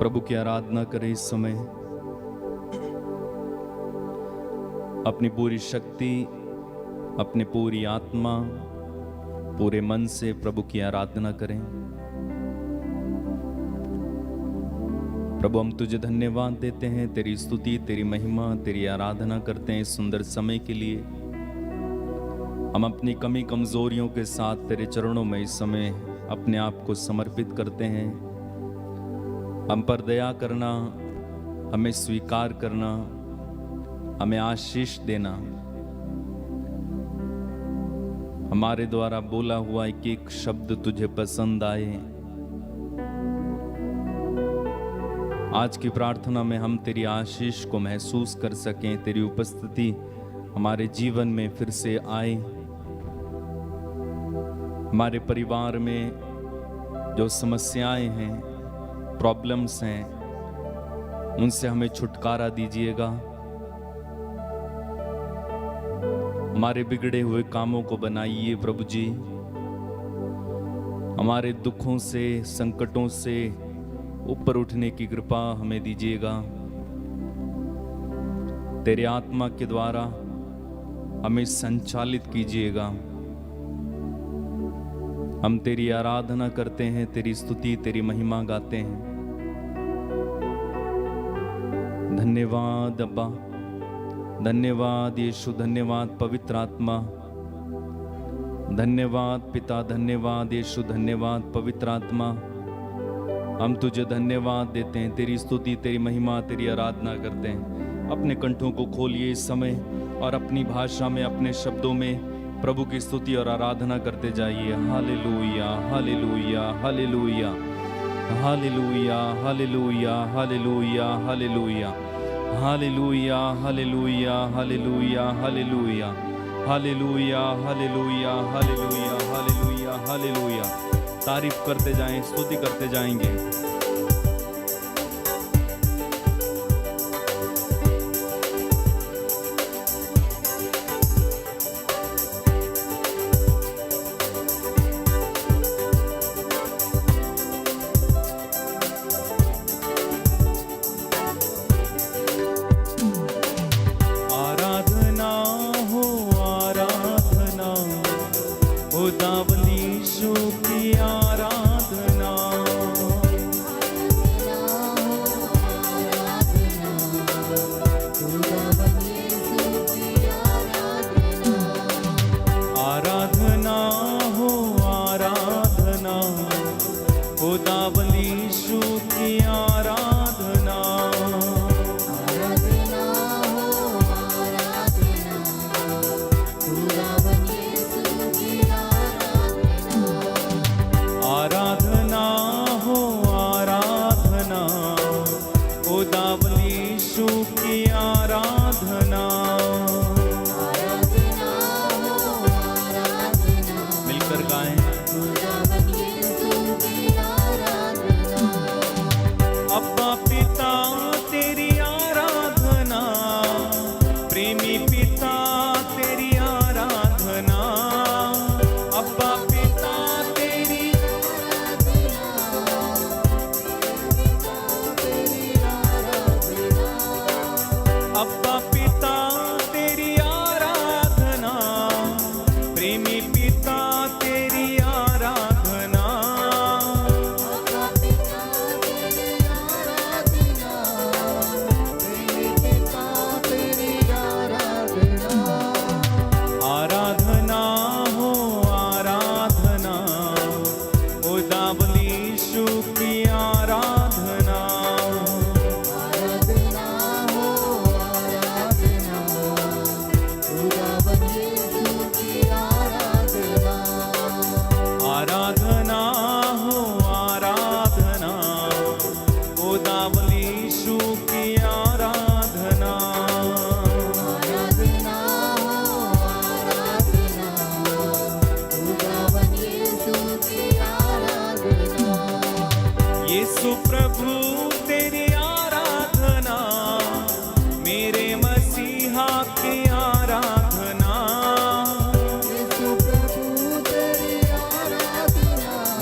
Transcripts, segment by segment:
प्रभु की आराधना करें इस समय। अपनी पूरी शक्ति, अपनी पूरी आत्मा, पूरे मन से प्रभु की आराधना करें। प्रभु हम तुझे धन्यवाद देते हैं, तेरी स्तुति, तेरी महिमा, तेरी आराधना करते हैं इस सुंदर समय के लिए। हम अपनी कमी कमजोरियों के साथ तेरे चरणों में इस समय अपने आप को समर्पित करते हैं। हम पर दया करना, हमें स्वीकार करना, हमें आशीष देना। हमारे द्वारा बोला हुआ एक एक शब्द तुझे पसंद आए। आज की प्रार्थना में हम तेरी आशीष को महसूस कर सकें, तेरी उपस्थिति हमारे जीवन में फिर से आए। हमारे परिवार में जो समस्याएं हैं, प्रॉब्लम्स हैं, उनसे हमें छुटकारा दीजिएगा। हमारे बिगड़े हुए कामों को बनाइए प्रभु जी। हमारे दुखों से, संकटों से ऊपर उठने की कृपा हमें दीजिएगा। तेरे आत्मा के द्वारा हमें संचालित कीजिएगा। हम तेरी आराधना करते हैं, तेरी स्तुति, तेरी महिमा गाते हैं। धन्यवाद अब्बा, धन्यवाद यीशु, धन्यवाद पवित्र आत्मा, धन्यवाद पिता, धन्यवाद यीशु, धन्यवाद पवित्र आत्मा। हम तुझे धन्यवाद देते हैं, तेरी स्तुति, तेरी महिमा, तेरी आराधना करते हैं। अपने कंठों को खोलिए इस समय और अपनी भाषा में, अपने शब्दों में प्रभु की स्तुति और आराधना करते जाइए। Hallelujah, hallelujah, hallelujah, hallelujah, hallelujah, hallelujah, hallelujah, hallelujah, hallelujah, hallelujah, hallelujah, hallelujah, hallelujah, hallelujah, hallelujah, hallelujah. तारीफ करते जाएं, स्तुति करते जाएंगे।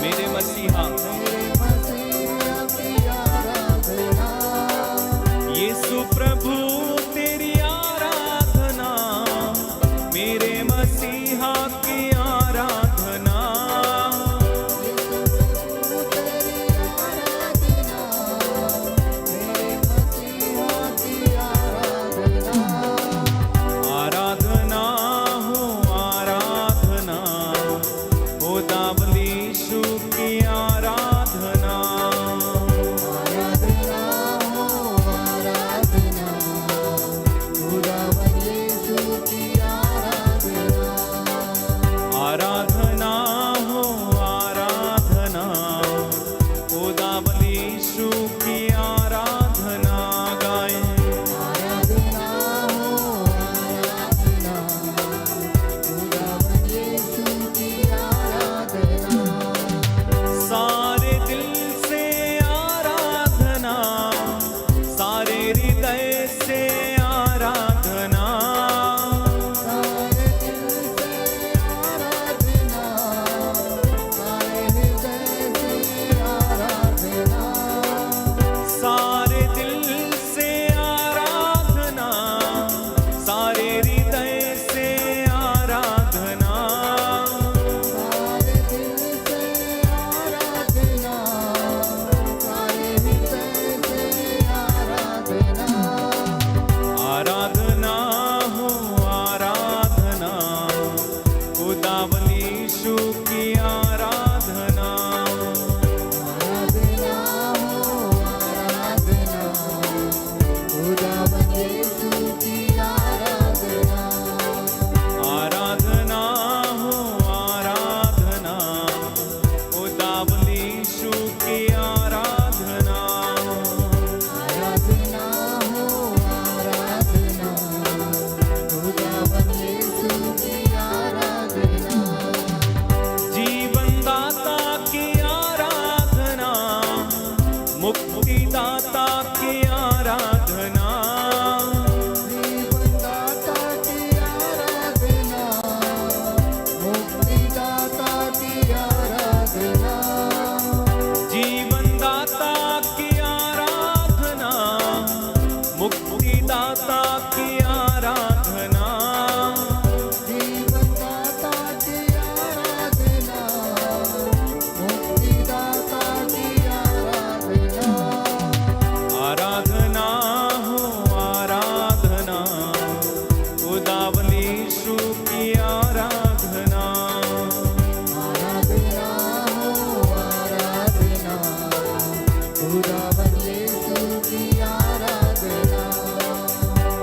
मेरे मसीहा की आराधना। यीशु की आराधना गाएं। आराधना हो आराधना, खुदावन यीशु की आराधना। सारे दिल से आराधना, सारे हृदय से आराधना, सारे दिल से आराधना, सारे हृदय से आराधना। सारे दिल से आराधना, सारे हृदय से आराधना, सारे दिल से आराधना, सारे हृदय से आराधना। आराधना हो आराधना, खुदावन यीशु की आराधना। आराधना हो आराधना, खुदावन यीशु की आराधना। आराधना हो आराधना, खुदावन यीशु की आराधना। आराधना हो आराधना, खुदावन यीशु की आराधना। जीवन दाता की आराधना, मुक्ति दाता की आराधना, जीवनदाता की आराधना, मुक्तिदाता की आराधना। जीवन दाता की आराधना, मुक्ति दाता की आराधना, जीवनदाता की आराधना, मुक्तिदाता की आराधना। आराधना हो आराधना, खुदावन यीशु की आराधना। आराधना हो आराधना, खुदावन यीशु की आराधना।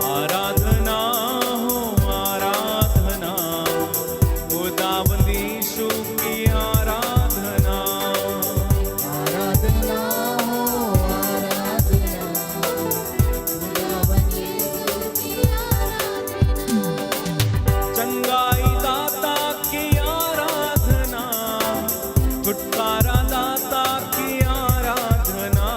आराधना हो आराधना, खुदावन यीशु की आराधना। आराधना हो आराधना, खुदावन यीशु की आराधना। चंगाई दाता की आराधना, छुटकारा दाता की आराधना,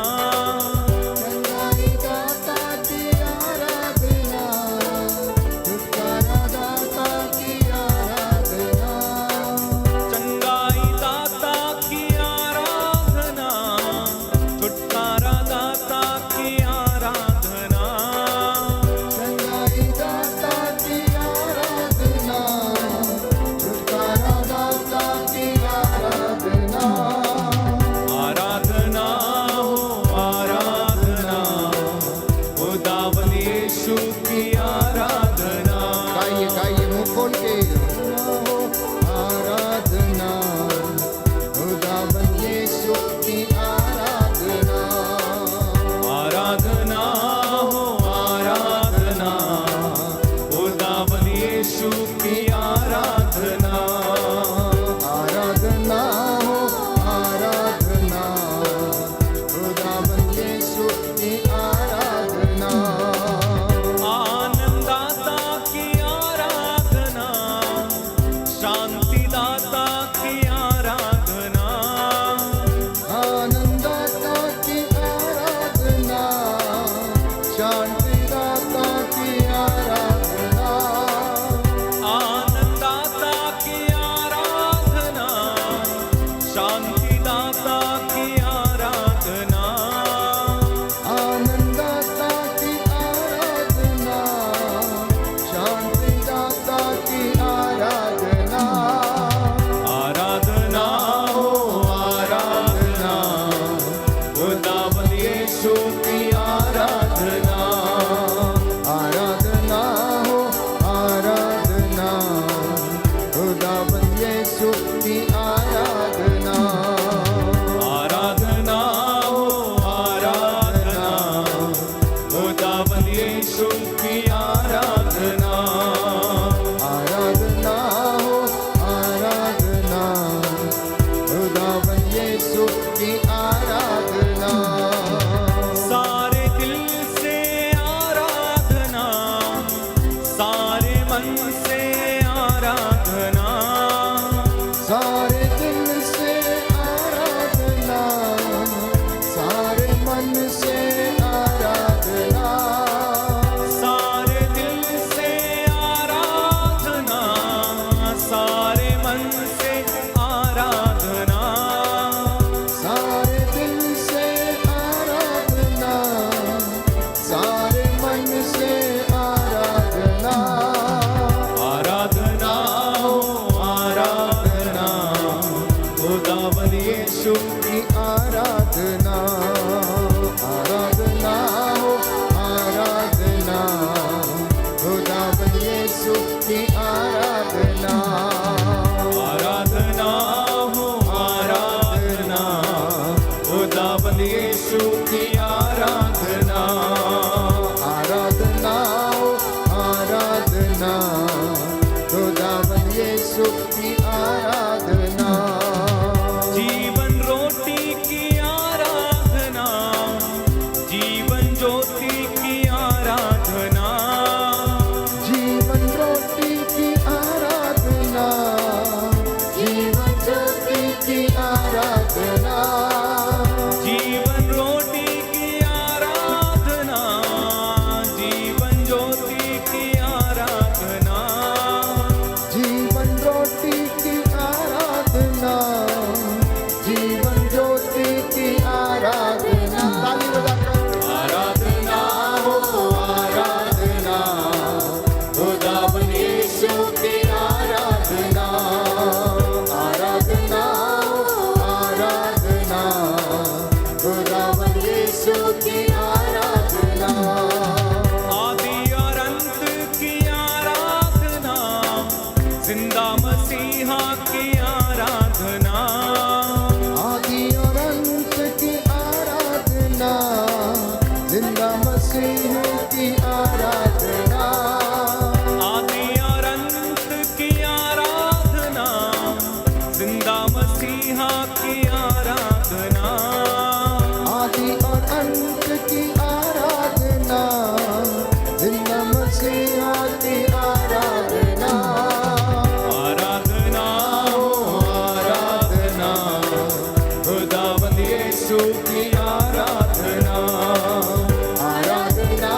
यीशु की आराधना आदि और अंत की आराधना, जिंदा मसीहा की आराधना, आदि और अंत की आराधना जिंदा मसीह की आराधना आदि और अंत की आराधना, जिंदा मसीहा की आराधना, आदि और अंत की आराधना जिंदा मसीहा की आराधना आराधना हो आराधना, खुदावंद यीशु की आराधना, आराधना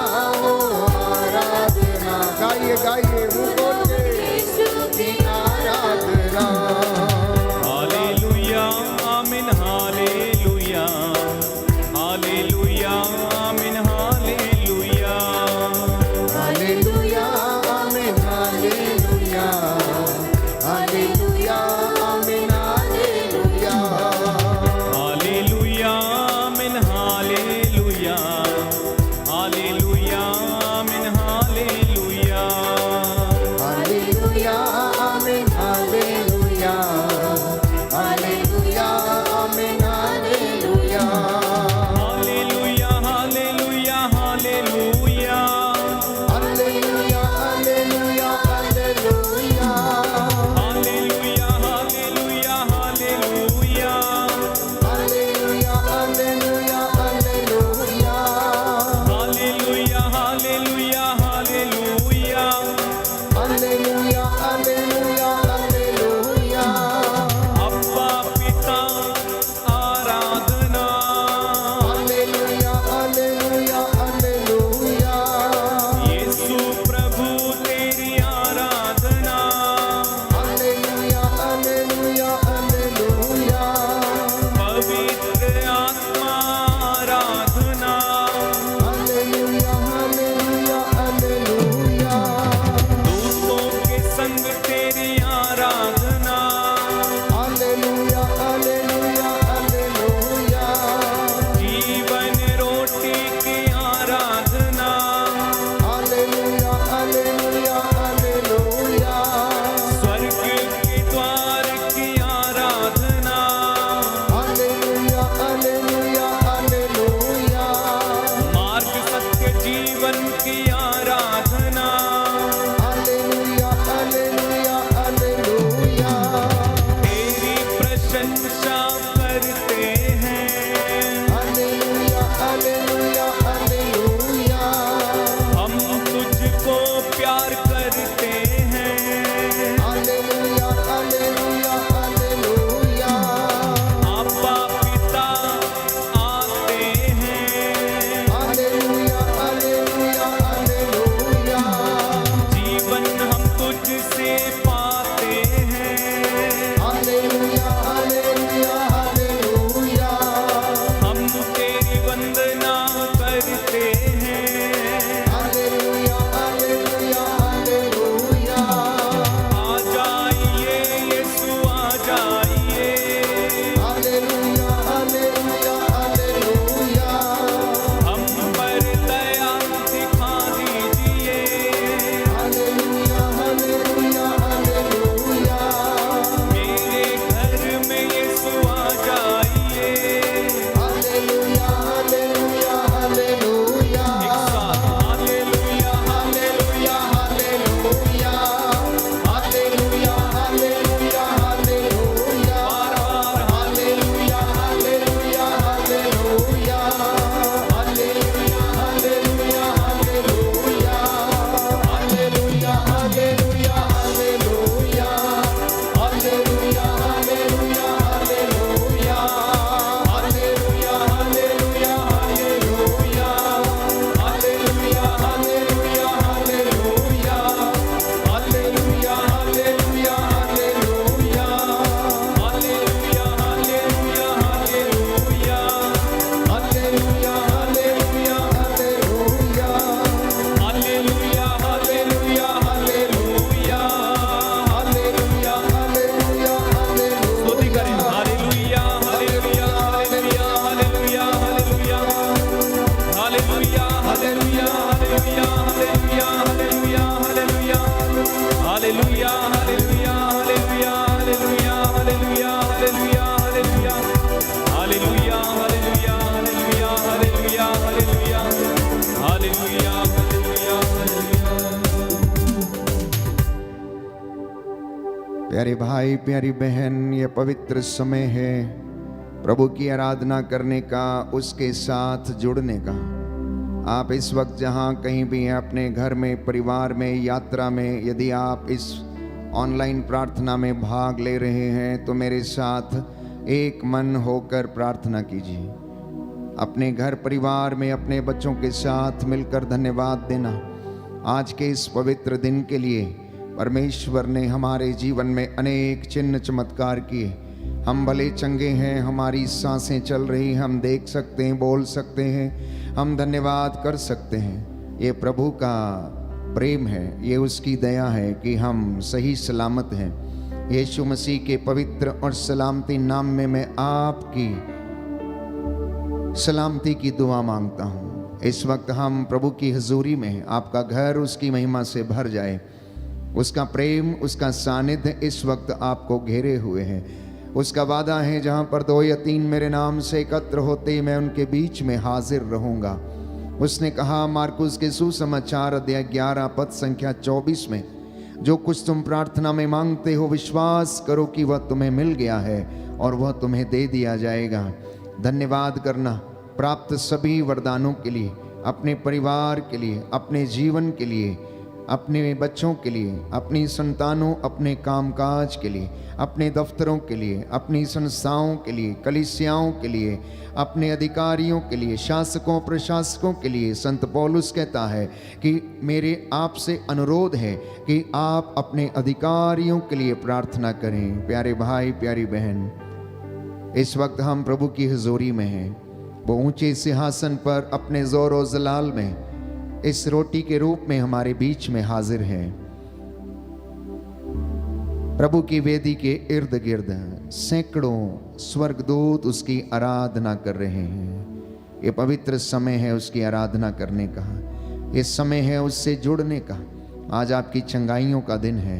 प्यारे भाई प्यारी बहन, ये पवित्र समय है प्रभु की आराधना करने का, उसके साथ जुड़ने का। आप इस वक्त जहाँ कहीं भी हैं, अपने घर में, परिवार में, यात्रा में, यदि आप इस ऑनलाइन प्रार्थना में भाग ले रहे हैं तो मेरे साथ एक मन होकर प्रार्थना कीजिए। अपने घर परिवार में अपने बच्चों के साथ मिलकर धन्यवाद देना आज के इस पवित्र दिन के लिए। परमेश्वर ने हमारे जीवन में अनेक चिन्ह चमत्कार किए। हम भले चंगे हैं, हमारी सांसें चल रही, हम देख सकते हैं, बोल सकते हैं, हम धन्यवाद कर सकते हैं। ये प्रभु का प्रेम है, ये उसकी दया है कि हम सही सलामत हैं। यीशु मसीह के पवित्र और सलामती नाम में मैं आपकी सलामती की दुआ मांगता हूँ। इस वक्त हम प्रभु की हजूरी में हैं। आपका घर उसकी महिमा से भर जाए। उसका प्रेम, उसका सानिध्य इस वक्त आपको घेरे हुए है। उसका वादा है, जहाँ पर 2 या 3 मेरे नाम से एकत्र होते मैं उनके बीच में हाजिर रहूँगा। उसने कहा मार्कुस के सुसमाचार अध्याय 11 पद संख्या 24 में, जो कुछ तुम प्रार्थना में मांगते हो विश्वास करो कि वह तुम्हें मिल गया है और वह तुम्हें दे दिया जाएगा। धन्यवाद करना प्राप्त सभी वरदानों के लिए, अपने परिवार के लिए, अपने जीवन के लिए, अपने बच्चों के लिए, अपनी संतानों, अपने कामकाज के लिए, अपने दफ्तरों के लिए, अपनी संस्थाओं के लिए, कलीसियाओं के लिए, अपने अधिकारियों के लिए, शासकों प्रशासकों के लिए। संत पौलुस कहता है कि मेरे आपसे अनुरोध है कि आप अपने अधिकारियों के लिए प्रार्थना करें। प्यारे भाई प्यारी बहन, इस वक्त हम प्रभु की हजूरी में हैं। वो ऊंचे सिंहासन पर अपने जोर और जलाल में इस रोटी के रूप में हमारे बीच में हाजिर है। प्रभु की वेदी के इर्द गिर्द सैकड़ों स्वर्गदूत उसकी आराधना कर रहे हैं। ये पवित्र समय है उसकी आराधना करने का, ये समय है उससे जुड़ने का। आज आपकी चंगाइयों का दिन है,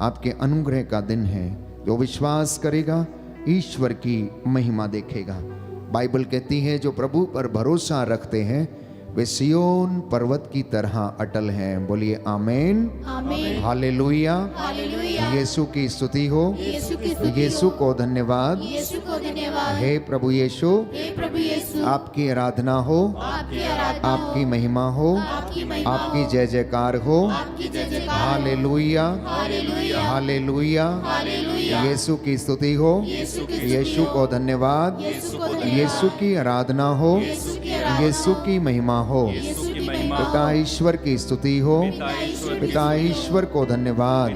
आपके अनुग्रह का दिन है। जो विश्वास करेगा ईश्वर की महिमा देखेगा। बाइबल कहती है जो प्रभु पर भरोसा रखते हैं वे सियोन पर्वत की तरह अटल हैं। बोलिए आमीन, आमीन, हालेलुया। हालेलुया। यीशु की स्तुति हो, यीशु की स्तुति यीशु को धन्यवाद। यीशु को धन्यवाद। हे प्रभु यीशु, हे प्रभु यीशु, आपकी आराधना हो, आपकी आराधना हो, आपकी महिमा हो, आपकी महिमा आपकी हो, जय जयकार हो। आपकी जय जयकार हो। Hallelujah, hallelujah, hallelujah. हालेलुया। यीशु की स्तुति हो, यीशु की स्तुति यीशु हो, को धन्यवाद। यीशु को धन्यवाद। यीशु की आराधना हो, यीशु की आराधना यीशु की महिमा हो। यीशु की महिमा पिता ईश्वर की स्तुति हो, पिता ईश्वर को धन्यवाद।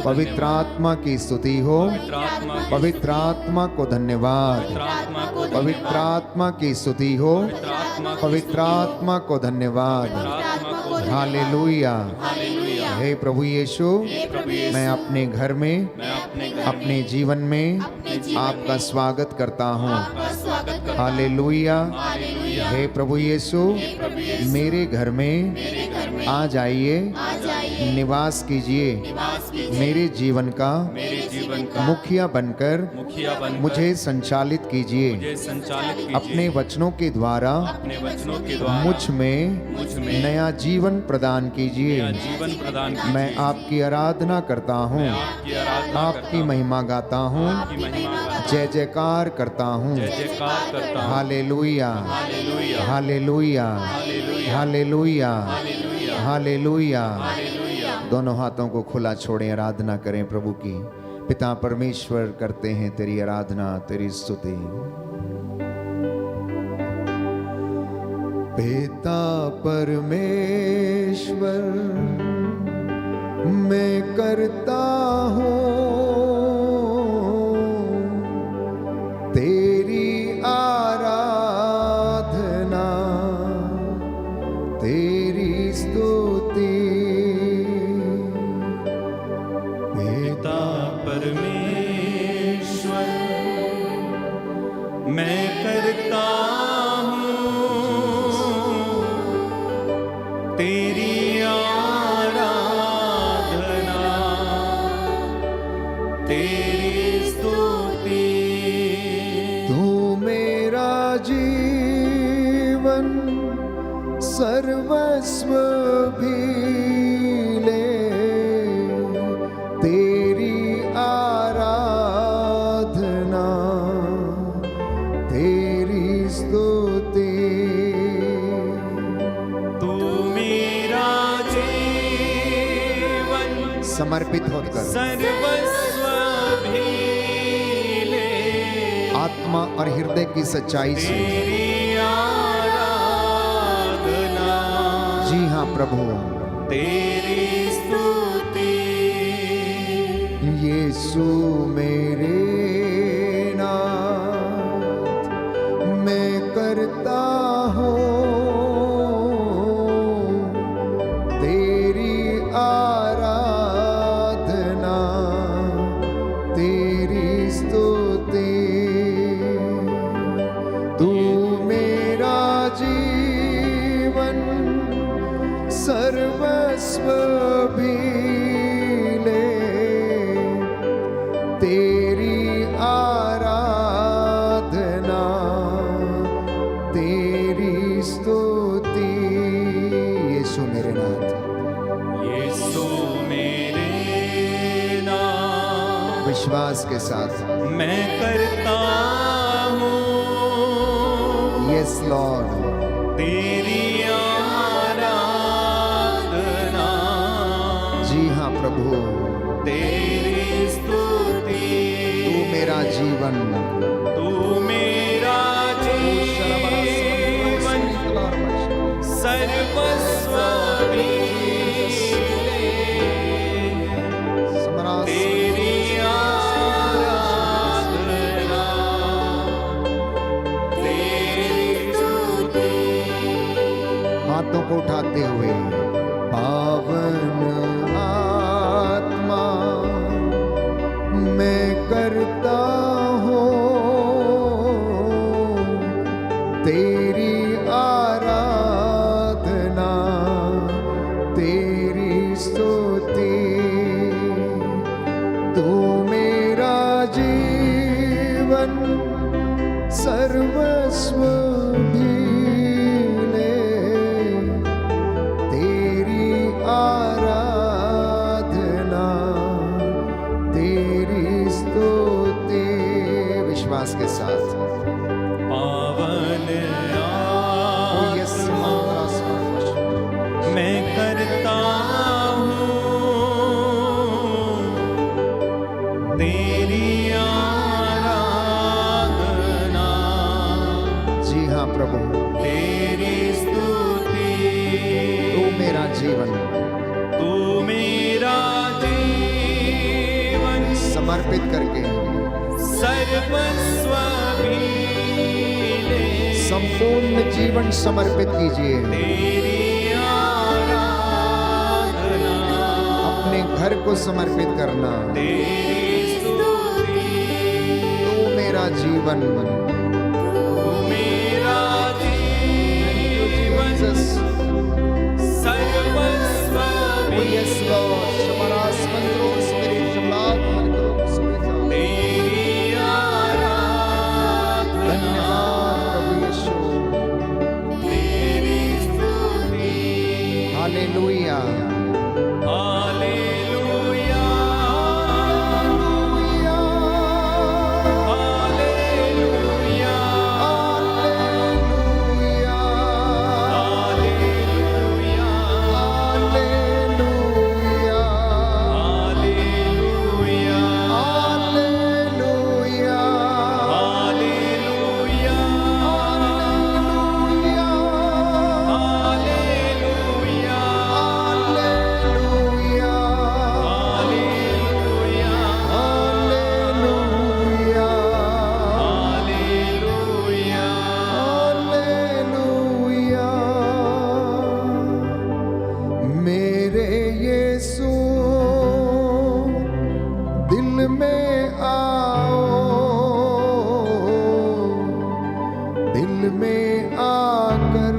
पवित्र आत्मा की स्तुति हो, पवित्र आत्मा को धन्यवाद। पवित्र आत्मा की स्तुति हो, पवित्र आत्मा को धन्यवाद। हालेलुया। हे प्रभु यीशु, मैं अपने घर में, अपने जीवन में आपका स्वागत करता हूँ। हालेलुया। हे प्रभु यीशु, मेरे घर में आ जाइए, निवास कीजिए। मेरे जीवन का मुखिया बनकर मुझे संचालित कीजिए। अपने वचनों के द्वारा मुझ में नया जीवन प्रदान कीजिए। मैं आपकी आराधना करता हूँ, आपकी महिमा गाता हूँ, जय जयकार करता हूँ। Hallelujah, hallelujah, hallelujah, hallelujah. दोनों हाथों को खुला छोड़ें, आराधना करें प्रभु की। पिता परमेश्वर, करते हैं तेरी आराधना, तेरी स्तुति। पिता परमेश्वर, मैं करता हूँ तेरी आराधना, तेरी स्तुति। पिता परमेश्वर, मैं करता हूँ तेरी आराधना, तेरी स्तुति। तू मेरा जीवन सर्वस्व भी ले, तेरी समर्पित होकर सर्वस्व भी ले आत्मा और हृदय की सच्चाई से तेरी आराधना जी हाँ प्रभु तेरी स्तुति यीशु मेरे नाथ मैं करता हूँ तेरी आराधना तेरी स्तुति तू मेरा जीवन सर्वस्व भी ले तेरी आराधना तेरी स्तुति यीशु मेरे नाथ यीशु मेरे नाम विश्वास के साथ मैं करता हूँ यस लॉर्ड तेरी आराधना जी हाँ प्रभु तेरी स्तुति तू मेरा जीवन तू मेरा जीवन सर्वस्व भी तेरी आराधना तेरी स्तुति हाथों को उठाते हुए पावन आत्मा मैं करता हूँ तेरी आराधना तेरी स्तुति तू मेरा जीवन सर्वस्व भी ले तेरी आराधना तेरी स्तुति विश्वास के साथ पावन यस मैं करता हूँ तेरी आराधना जी हाँ प्रभु तेरी स्तुति तू मेरा जीवन तू मेरा जीवन समर्पित करके सर्वस्व भी ले संपूर्ण जीवन समर्पित कीजिए तेरी आराधना अपने घर को समर्पित करना तेरी स्तुति तू मेरा जीवन तू मेरा जीवन सर्वस्व भी यस लॉर्ड शबरास मंत्रों स्पिरिट जमात मंत्रों सुविधा तेरी आराधना धन्यवाद प्रभु यीशु तेरी स्तुति hallelujah hallelujah hallelujah hallelujah hallelujah hallelujah hallelujah hallelujah hallelujah hallelujah hallelujah hallelujah hallelujah hallelujah hallelujah मेरे यीशु दिल में आओ दिल में आकर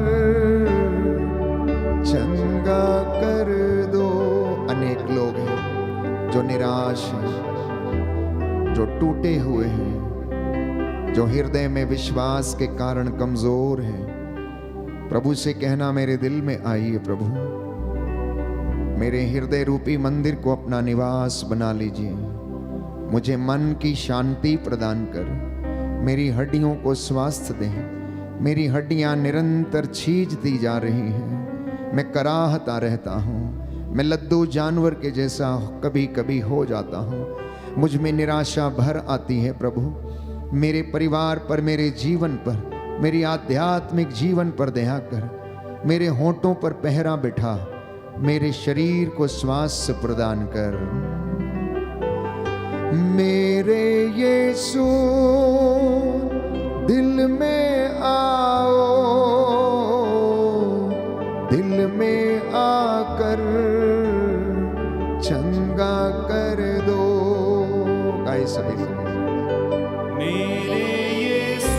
चंगा कर दो अनेक लोग हैं जो निराश हैं जो टूटे हुए हैं जो हृदय में विश्वास के कारण कमजोर हैं प्रभु से कहना मेरे दिल में आइए प्रभु मेरे हृदय रूपी मंदिर को अपना निवास बना लीजिए मुझे मन की शांति प्रदान कर मेरी हड्डियों को स्वास्थ्य दें मेरी हड्डियां निरंतर छीजती जा रही हैं मैं कराहता रहता हूँ मैं लद्दू जानवर के जैसा कभी कभी हो जाता हूँ। मुझ में निराशा भर आती है प्रभु। मेरे परिवार पर, मेरे जीवन पर, मेरी आध्यात्मिक जीवन पर दया कर। मेरे होंठों पर पहरा बिठा, मेरे शरीर को स्वास्थ्य प्रदान कर। मेरे यीशु दिल में आओ, दिल में आकर चंगा कर दो। गाइए सभी मेरे यीशु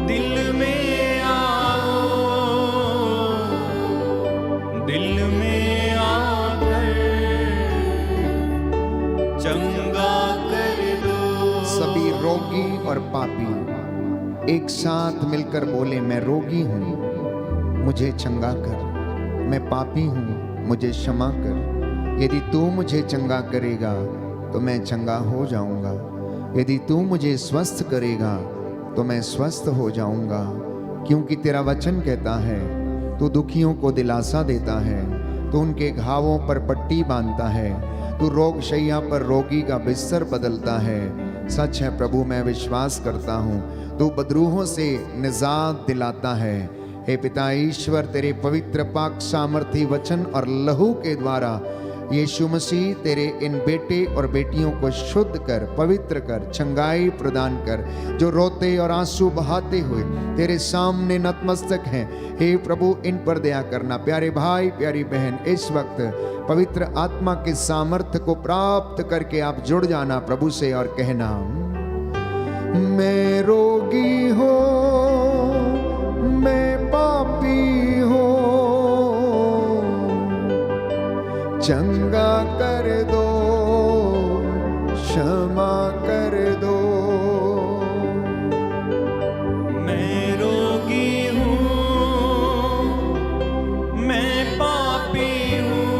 दिल में आओ, दिल में आकर चंगा कर दो। सभी रोगी और पापी एक साथ मिलकर बोले, मैं रोगी हूँ, मुझे चंगा कर। मैं पापी हूँ, मुझे क्षमा कर। यदि तू मुझे चंगा करेगा तो मैं चंगा हो जाऊंगा। यदि तू मुझे स्वस्थ करेगा तो मैं स्वस्थ हो जाऊंगा। क्योंकि तेरा वचन कहता है, तू दुखियों को दिलासा देता है, तू उनके घावों पर पट्टी बांधता है, तू रोग शैया पर रोगी का बिस्तर बदलता है। सच है प्रभु, मैं विश्वास करता हूँ, तू बदरूहों से निजात दिलाता है। हे पिता ईश्वर, तेरे पवित्र पाक सामर्थी वचन और लहू के द्वारा यीशु मसीह तेरे इन बेटे और बेटियों को शुद्ध कर, पवित्र कर, चंगाई प्रदान कर। जो रोते और आंसू बहाते हुए तेरे सामने नतमस्तक हैं, हे प्रभु इन पर दया करना। प्यारे भाई प्यारी बहन, इस वक्त पवित्र आत्मा के सामर्थ्य को प्राप्त करके आप जुड़ जाना प्रभु से और कहना, मैं रोगी हूँ, मैं पापी हूँ, चंगा कर दो, क्षमा कर दो। मैं रोगी हूँ, मैं पापी हूँ,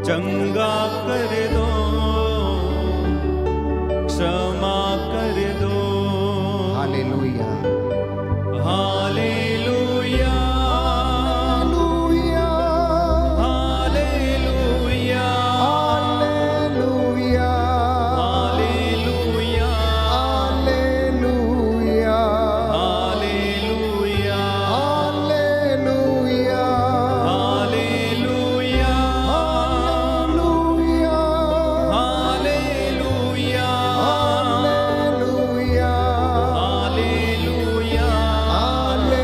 चंगा कर दो, क्षमा कर दो। Hallelujah, hallelujah, hallelujah, hallelujah, hallelujah, hallelujah, hallelujah, hallelujah, hallelujah, hallelujah, hallelujah, hallelujah,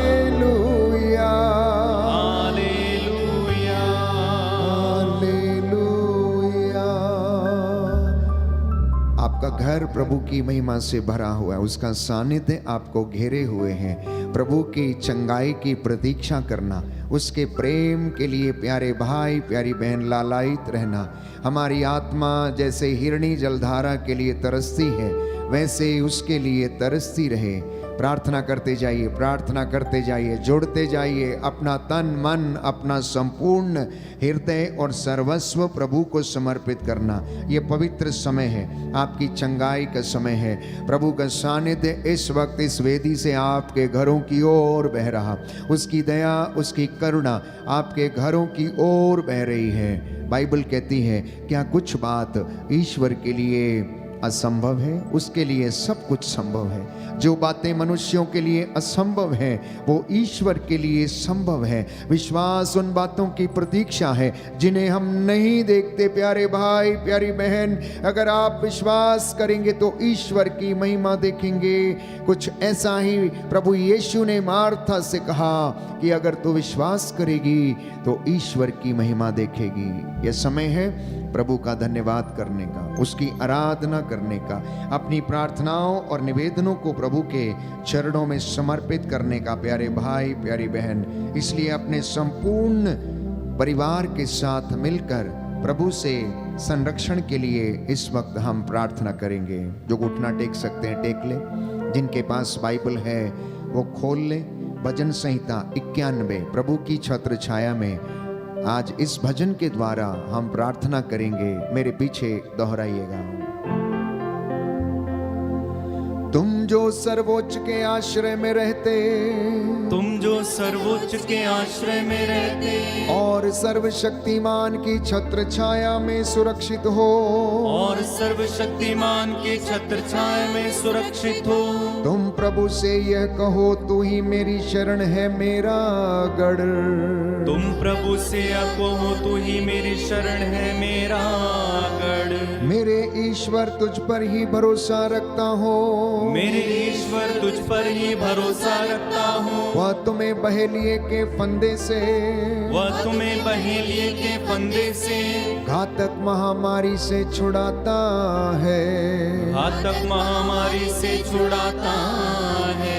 hallelujah, hallelujah, hallelujah. आपका घर प्रभु की महिमा से भरा हुआ है, उसका सानिध्य आपको घेरे हुए हैं। प्रभु की चंगाई की प्रतीक्षा करना, उसके प्रेम के लिए प्यारे भाई प्यारी बहन लालायित रहना। हमारी आत्मा जैसे हिरणी जलधारा के लिए तरसती है, वैसे उसके लिए तरसती रहे। प्रार्थना करते जाइए, प्रार्थना करते जाइए, जुड़ते जाइए। अपना तन मन, अपना संपूर्ण हृदय और सर्वस्व प्रभु को समर्पित करना। ये पवित्र समय है, आपकी चंगाई का समय है। प्रभु का सानिध्य इस वक्त इस वेदी से आपके घरों की ओर बह रहा, उसकी दया उसकी करुणा आपके घरों की ओर बह रही है। बाइबल कहती है, क्या कुछ बात ईश्वर के लिए असंभव है? उसके लिए सब कुछ संभव है। जो बातें मनुष्यों के लिए असंभव है वो ईश्वर के लिए संभव है। विश्वास उन बातों की प्रतीक्षा है जिन्हें हम नहीं देखते। प्यारे भाई प्यारी बहन, अगर आप विश्वास करेंगे तो ईश्वर की महिमा देखेंगे। कुछ ऐसा ही प्रभु यीशु ने मार्था से कहा कि अगर तू विश्वास करेगी तो ईश्वर की महिमा देखेगी। यह समय है प्रभु का धन्यवाद करने का, उसकी आराधना करने का, अपनी प्रार्थनाओं और निवेदनों को प्रभु के चरणों में समर्पित करने का। प्यारे भाई प्यारी बहन, इसलिए अपने संपूर्ण परिवार के साथ मिलकर प्रभु से संरक्षण के लिए इस वक्त हम प्रार्थना करेंगे। जो घुटना टेक सकते हैं टेक ले, जिनके पास बाइबल है वो खोल ले। भजन संहिता 91 प्रभु की छत्र छाया में आज इस भजन के द्वारा हम प्रार्थना करेंगे। मेरे पीछे दोहराइएगा। तुम जो सर्वोच्च के आश्रय में रहते तुम जो सर्वोच्च के आश्रय में रहते और सर्वशक्तिमान की छत्र छाया में सुरक्षित हो, और सर्वशक्तिमान के छत्र छाया में सुरक्षित हो, तुम प्रभु से यह कहो, तू ही मेरी शरण है मेरा गढ़। तुम प्रभु से कहो, तू ही मेरी शरण है मेरा गढ़। मेरे ईश्वर तुझ पर ही भरोसा रखता हूँ, मेरे ईश्वर तुझ पर ही भरोसा रखता हूँ। वह तुम्हें बहेलिए के फंदे से, वह तुम्हें बहेलिए के फंदे से, घातक महामारी से छुड़ाता है। घातक महामारी से छुड़ाता है।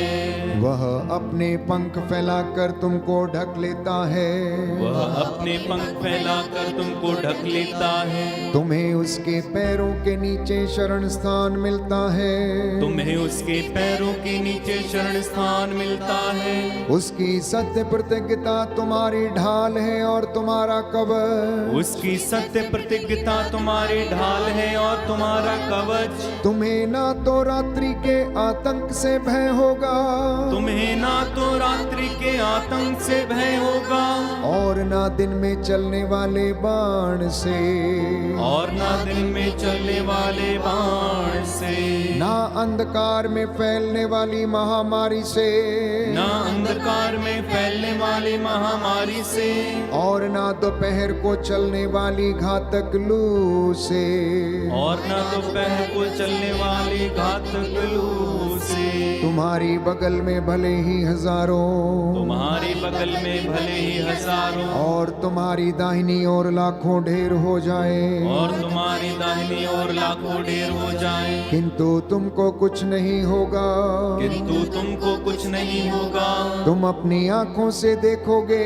वह अपने पंख फैलाकर तुमको ढक लेता है, वह अपने पंख फैलाकर तुमको ढक लेता है। तुम्हें उसके पैरों के नीचे शरण स्थान मिलता है, तुम्हें उसके पैरों के नीचे शरण स्थान मिलता है। उसकी सत्य प्रतिज्ञता तुम्हारी ढाल है और तुम्हारा कवच। उसकी सत्य प्रतिज्ञता तुम्हारी ढाल है और तुम्हारा कवच। तुम्हें ना तो रात्रि के आतंक से भय होगा, तुम्हें ना तो रात्रि के आतंक से भय होगा, और ना दिन में चलने वाले बाण से, और ना दिन में चलने वाले बाण से, ना अंधकार में फैलने वाली महामारी से, ना अंधकार में फैलने वाली महामारी से, और ना दोपहर को चलने वाली घातक लू से। और ना दोपहर को चलने वाली घातक लू से। तुम्हारी बगल में भले ही हजारों, तुम्हारी बगल में भले ही हजारों, और तुम्हारी दाहिनी ओर लाखों ढेर हो जाए, और तुम्हारी दाहिनी ओर लाखों ढेर हो जाए, किंतु तुमको कुछ नहीं होगा। किंतु तुमको कुछ नहीं होगा। तुम अपनी आंखों से देखोगे,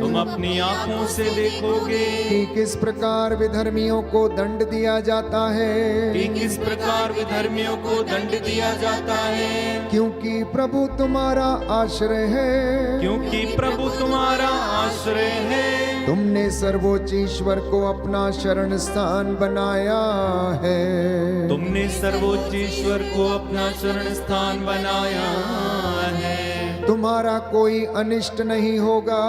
तुम अपनी आंखों से देखोगे कि किस प्रकार विधर्मियों को दंड दिया जाता है, कि किस प्रकार विधर्मियों को दंड दिया जाता है। क्योंकि प्रभु तुम्हारा आश्रय है, क्योंकि प्रभु तुम्हारा आश्रय है। तुमने सर्वोच्च ईश्वर को अपना शरण स्थान बनाया है। तुमने सर्वोच्च ईश्वर को अपना शरण स्थान बनाया है। तुम्हारा कोई अनिष्ट नहीं होगा,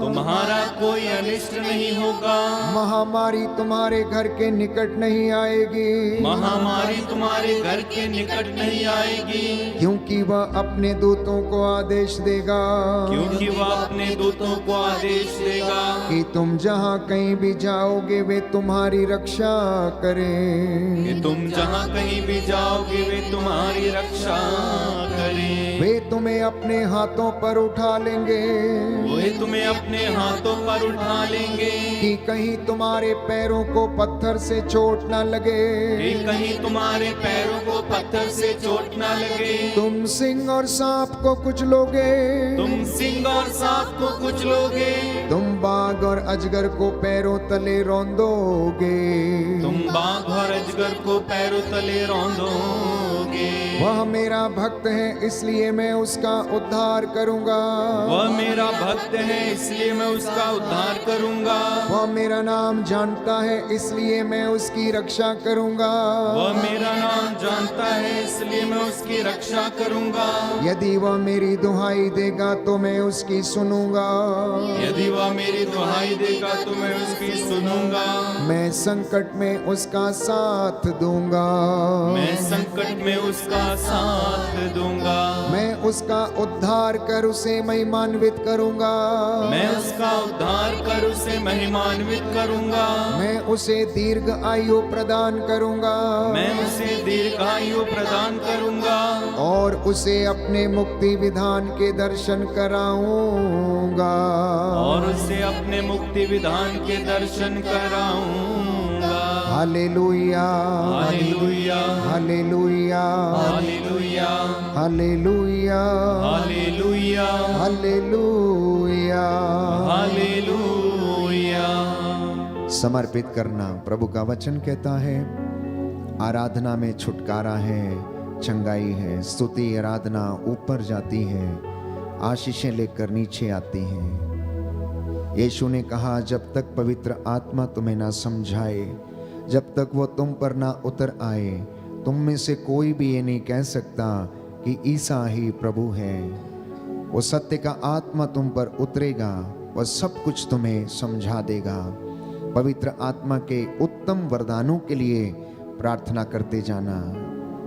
तुम्हारा कोई अनिष्ट नहीं होगा। महामारी तुम्हारे घर के निकट नहीं आएगी, महामारी तुम्हारे घर के निकट नहीं आएगी। क्योंकि वह अपने दूतों को आदेश देगा, क्योंकि वह अपने दूतों को आदेश देगा कि तुम जहाँ कहीं भी जाओगे वे तुम्हारी रक्षा करें। कि तुम जहाँ कहीं भी जाओगे वे तुम्हारी रक्षा करें। वे तुम्हें अपने हाथों पर उठा लेंगे, वे तुम्हें अपने हाथों पर उठा लेंगे, कि कहीं तुम्हारे पैरों को पत्थर से चोट न लगे। कि कहीं तुम्हारे पैरों को पत्थर से चोट न लगे। तुम सिंह और सांप को कुचलोगे, तुम सिंह और सांप को कुचलोगे। तुम बाघ और अजगर को पैरों तले रौंदोगे। तुम बाघ और अजगर को पैरों तले रौंदोगे। वह मेरा भक्त है इसलिए मैं उसका उद्धार करूंगा। वह मेरा भक्त है इसलिए मैं उसका उद्धार करूंगा। वह मेरा नाम जानता है इसलिए मैं उसकी रक्षा करूंगा। वह मेरा नाम जानता है इसलिए मैं उसकी रक्षा करूंगा। यदि वह मेरी दुहाई देगा तो मैं उसकी सुनूंगा। यदि वह मेरी दुहाई देगा तो मैं उसकी सुनूंगा। मैं संकट में उसका साथ दूंगा। मैं संकट में उसका साथ दूंगा। मैं उसका उद्धार कर उसे महिमान्वित करूंगा। मैं उसका उद्धार कर उसे महिमान्वित करूंगा। मैं उसे दीर्घ आयु प्रदान करूंगा। मैं उसे दीर्घायु प्रदान करूंगा। और उसे अपने मुक्ति विधान के दर्शन कराऊंगा। और उसे अपने मुक्ति विधान के दर्शन कराऊंगा। Hallelujah, hallelujah, hallelujah, hallelujah, hallelujah, hallelujah, hallelujah. Hallelujah. समर्पित करना। प्रभु का वचन कहता है आराधना में छुटकारा है, चंगाई है। स्तुति आराधना ऊपर जाती है, आशीषें लेकर नीचे आती हैं। यीशु ने कहा जब तक पवित्र आत्मा तुम्हें ना समझाए, जब तक वो तुम पर ना उतर आए, तुम में से कोई भी ये नहीं कह सकता कि ईसा ही प्रभु है। वो सत्य का आत्मा तुम पर उतरेगा, वह सब कुछ तुम्हें समझा देगा। पवित्र आत्मा के उत्तम वरदानों के लिए प्रार्थना करते जाना।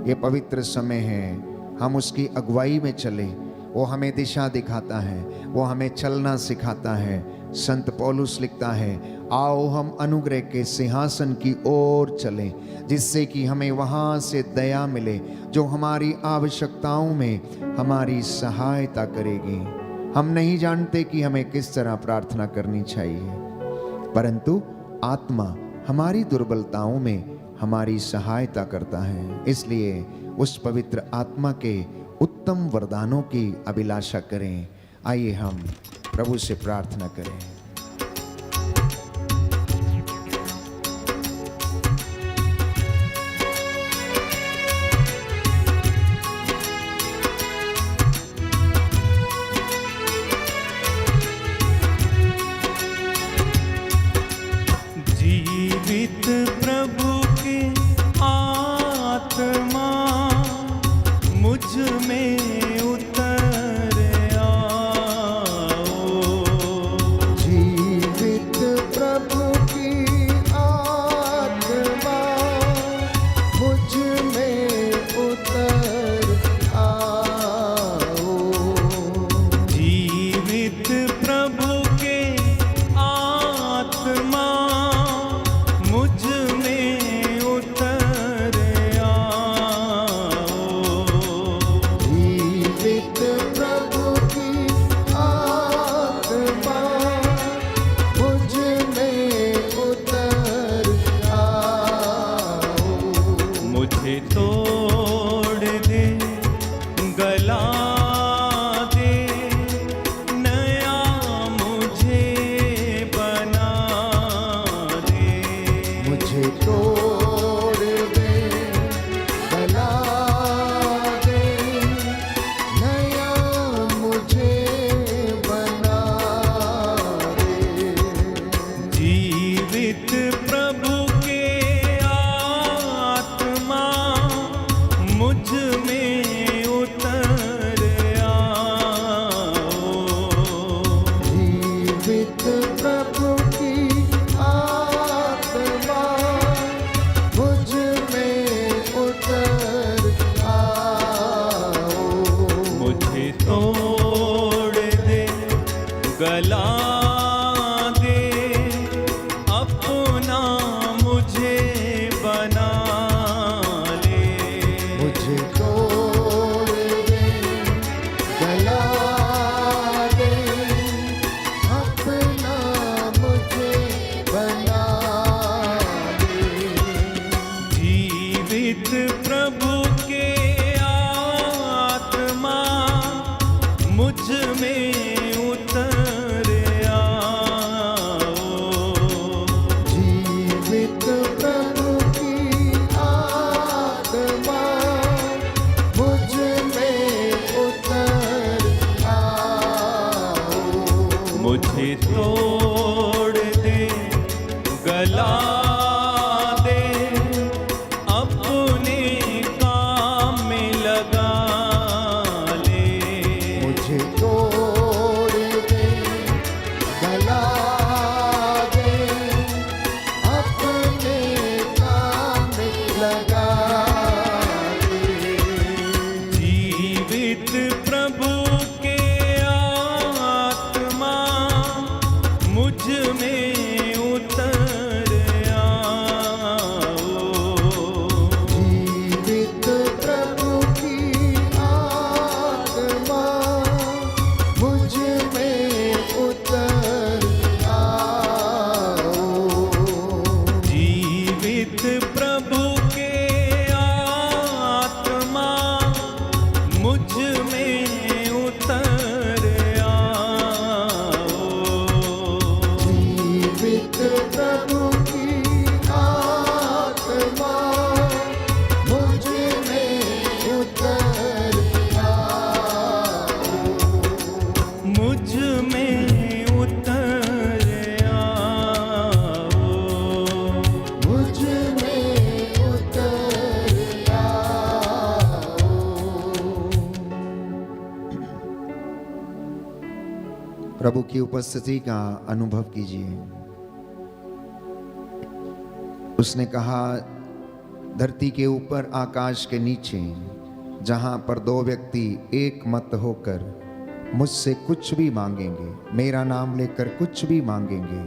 ये पवित्र समय है, हम उसकी अगुवाई में चले। वो हमें दिशा दिखाता है, वो हमें चलना सिखाता है। संत पौलुस लिखता है, आओ हम अनुग्रह के सिंहासन की ओर चलें, जिससे कि हमें वहाँ से दया मिले, जो हमारी आवश्यकताओं में हमारी सहायता करेगी। हम नहीं जानते कि हमें किस तरह प्रार्थना करनी चाहिए, परंतु आत्मा हमारी दुर्बलताओं में हमारी सहायता करता है। इसलिए उस पवित्र आत्मा के उत्तम वरदानों की अभिलाषा करें। आइए हम प्रभु से प्रार्थना करें। जीवित प्रभु की आत्मा मुझ में उतर आओ। जीवित प्रभु की आत्मा मुझ में उतर आओ। जीवित प्रभु के आत्मा मुझ में उतर आओ। जीवित प्रभु की आत्मा मुझ में उतर आओ। मुझे तोड़ दे, गला दे, नया मुझे बना दे। मुझे तोड़ दे, गला दे, नया मुझे बना दे। जीवित प्रभु के आत्मा मुझ में उतर आओ। जीवित प्रभु की आत्मा मुझ में उतर आओ। मुझे तोड़ दे, गला दे, अपना मुझे बना ले। मुझे तोड़ दे, गला दे, अपना मुझे बना दे। जीवित प्रभु के आत्मा मुझ में उतर आओ। जीवित प्रभु की आत्मा मुझ में उतर आओ। मुझे तोड़ दे, गला दे, अपने काम में लगा ले। मुझे तोड़ दे, गला दे, अपने काम में लगा दे। जीवित प्रभु के आत्मा मुझ में उतर आओ। जीवित प्रभु की आत्मा मुझ में उतर आओ। जीवित प्रभु के आत्मा मुझ में प्रभु की उपस्थिति का अनुभव कीजिए। उसने कहा, धरती के ऊपर आकाश के नीचे जहां पर दो व्यक्ति एक मत होकर मुझसे कुछ भी मांगेंगे, मेरा नाम लेकर कुछ भी मांगेंगे,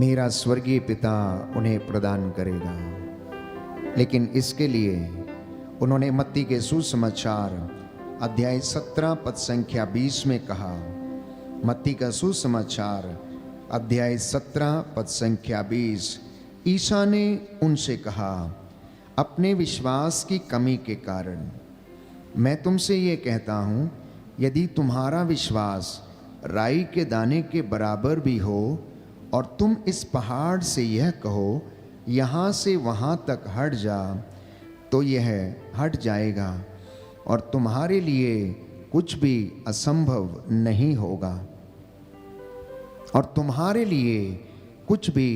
मेरा स्वर्गीय पिता उन्हें प्रदान करेगा। लेकिन इसके लिए उन्होंने मत्ती के सुसमाचार अध्याय 17 पद संख्या 20 में कहा, मत्ती का सुसमाचार अध्याय 17 पद संख्या 20, ईसा ने उनसे कहा, अपने विश्वास की कमी के कारण मैं तुमसे ये कहता हूँ, यदि तुम्हारा विश्वास राई के दाने के बराबर भी हो और तुम इस पहाड़ से यह कहो, यहाँ से वहाँ तक हट जा, तो यह हट जाएगा और तुम्हारे लिए कुछ भी असंभव नहीं होगा। और तुम्हारे लिए कुछ भी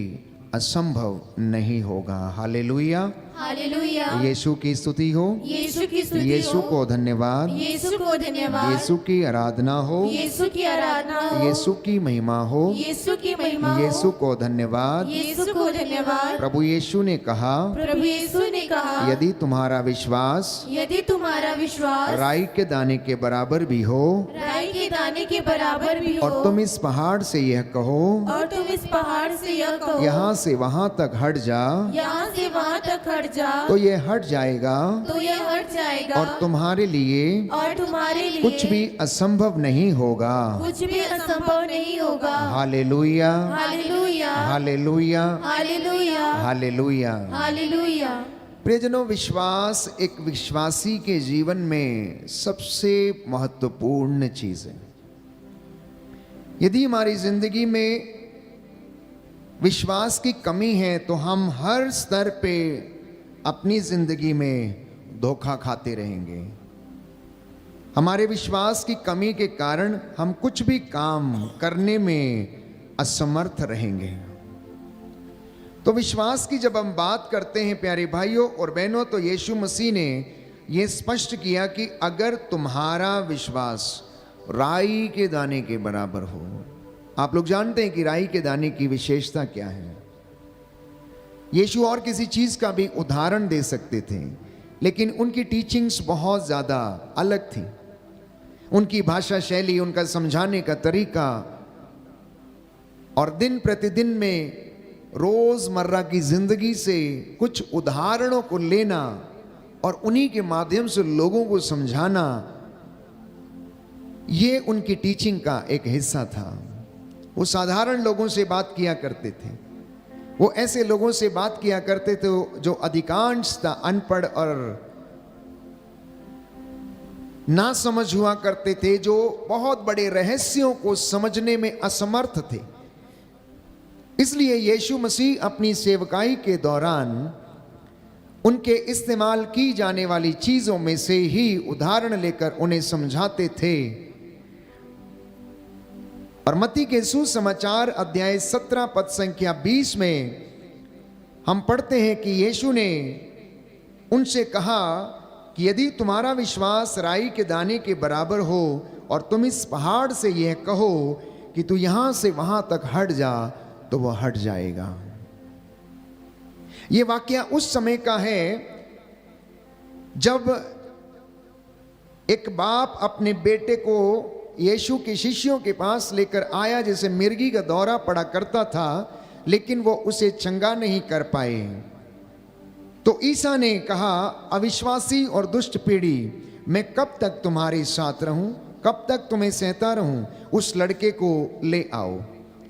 असंभव नहीं होगा। Hallelujah, hallelujah. यीशु की स्तुति हो, यीशु की स्तुति यीशु हो, को धन्यवाद, यीशु को धन्यवाद, यीशु की आराधना हो, यीशु की आराधना हो, यीशु की महिमा हो, यीशु की महिमा हो, यीशु को धन्यवाद। यीशु को धन्यवाद। प्रभु यीशु ने कहा, प्रभु यीशु ने कहा, यदि तुम्हारा विश्वास यदि तुम्हारा विश्वास राई के दाने के बराबर भी हो राई के दाने के बराबर भी हो और तुम इस पहाड़ से यह कहो, और तुम इस पहाड़ से यह कहो, यहाँ से वहाँ तक हट जा, यहाँ से वहाँ तक हट जा, तो ये हट जाएगा तो यह हट जाएगा और तुम्हारे लिए और तुम्हारे लिए कुछ भी असंभव नहीं होगा। कुछ भी असंभव नहीं होगा। Hallelujah, hallelujah, hallelujah, hallelujah, hallelujah. Hallelujah. प्रियजनों, विश्वास एक विश्वासी के जीवन में सबसे महत्वपूर्ण चीज है। यदि हमारी जिंदगी में विश्वास की कमी है तो हम हर स्तर पे अपनी जिंदगी में धोखा खाते रहेंगे। हमारे विश्वास की कमी के कारण हम कुछ भी काम करने में असमर्थ रहेंगे। तो विश्वास की जब हम बात करते हैं प्यारे भाइयों और बहनों, तो यीशु मसीह ने यह स्पष्ट किया कि अगर तुम्हारा विश्वास राई के दाने के बराबर हो। आप लोग जानते हैं कि राई के दाने की विशेषता क्या है। यीशु और किसी चीज का भी उदाहरण दे सकते थे, लेकिन उनकी टीचिंग्स बहुत ज्यादा अलग थी। उनकी भाषा शैली, उनका समझाने का तरीका और दिन प्रतिदिन में रोजमर्रा की जिंदगी से कुछ उदाहरणों को लेना और उन्हीं के माध्यम से लोगों को समझाना, ये उनकी टीचिंग का एक हिस्सा था। वो साधारण लोगों से बात किया करते थे। वो ऐसे लोगों से बात किया करते थे जो अधिकांशतः अनपढ़ और ना समझ हुआ करते थे, जो बहुत बड़े रहस्यों को समझने में असमर्थ थे। इसलिए यीशु मसीह अपनी सेवकाई के दौरान उनके इस्तेमाल की जाने वाली चीजों में से ही उदाहरण लेकर उन्हें समझाते थे। और मत्ती के सुसमाचार अध्याय 17 पद संख्या 20 में हम पढ़ते हैं कि यीशु ने उनसे कहा कि यदि तुम्हारा विश्वास राई के दाने के बराबर हो और तुम इस पहाड़ से यह कहो कि तू यहां से वहां तक हट जा, तो वह हट जाएगा। यह वाकया उस समय का है जब एक बाप अपने बेटे को यीशु के शिष्यों के पास लेकर आया, जैसे मिर्गी का दौरा पड़ा करता था, लेकिन वो उसे चंगा नहीं कर पाए। तो ईसा ने कहा, अविश्वासी और दुष्ट पीढ़ी, मैं कब तक तुम्हारे साथ रहूं, कब तक तुम्हें सहता रहूं, उस लड़के को ले आओ।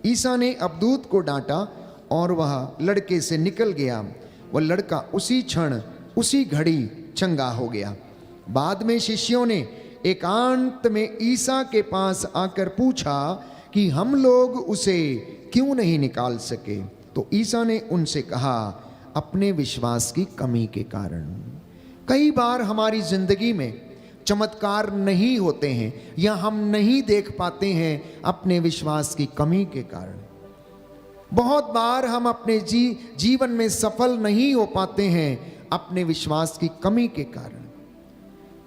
ईसा ने अबदूत को डांटा और वह लड़के से निकल गया। वह लड़का उसी क्षण उसी घड़ी चंगा हो गया। बाद में शिष्यों ने एकांत में ईसा के पास आकर पूछा कि हम लोग उसे क्यों नहीं निकाल सके। तो ईसा ने उनसे कहा, अपने विश्वास की कमी के कारण। कई बार हमारी जिंदगी में चमत्कार नहीं होते हैं या हम नहीं देख पाते हैं अपने विश्वास की कमी के कारण। बहुत बार हम अपने जीवन में सफल नहीं हो पाते हैं अपने विश्वास की कमी के कारण।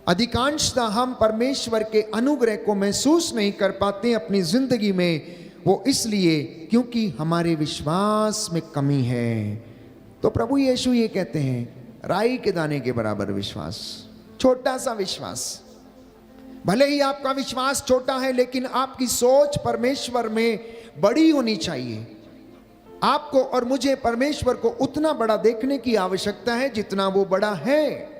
अधिकांशतः हम परमेश्वर के अनुग्रह को महसूस नहीं कर पाते अपनी जिंदगी में, वो इसलिए क्योंकि हमारे विश्वास में कमी है। तो प्रभु यीशु ये कहते हैं, राई के दाने के बराबर विश्वास, छोटा सा विश्वास। भले ही आपका विश्वास छोटा है, लेकिन आपकी सोच परमेश्वर में बड़ी होनी चाहिए। आपको और मुझे परमेश्वर को उतना बड़ा देखने की आवश्यकता है जितना वो बड़ा है।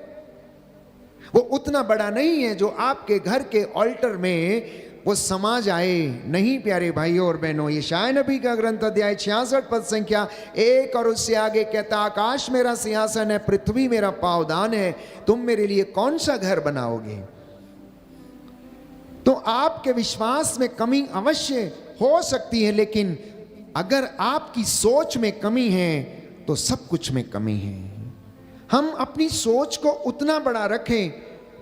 वो उतना बड़ा नहीं है जो आपके घर के ऑल्टर में वो समा जाए। नहीं प्यारे भाइयों और बहनों, यशायाह नबी का ग्रंथ अध्याय 66 पद संख्या 1 और उससे आगे कहता, आकाश मेरा सिंहासन है, पृथ्वी मेरा पावदान है, तुम मेरे लिए कौन सा घर बनाओगे। तो आपके विश्वास में कमी अवश्य हो सकती है, लेकिन अगर आपकी सोच में कमी है तो सब कुछ में कमी है। हम अपनी सोच को उतना बड़ा रखें,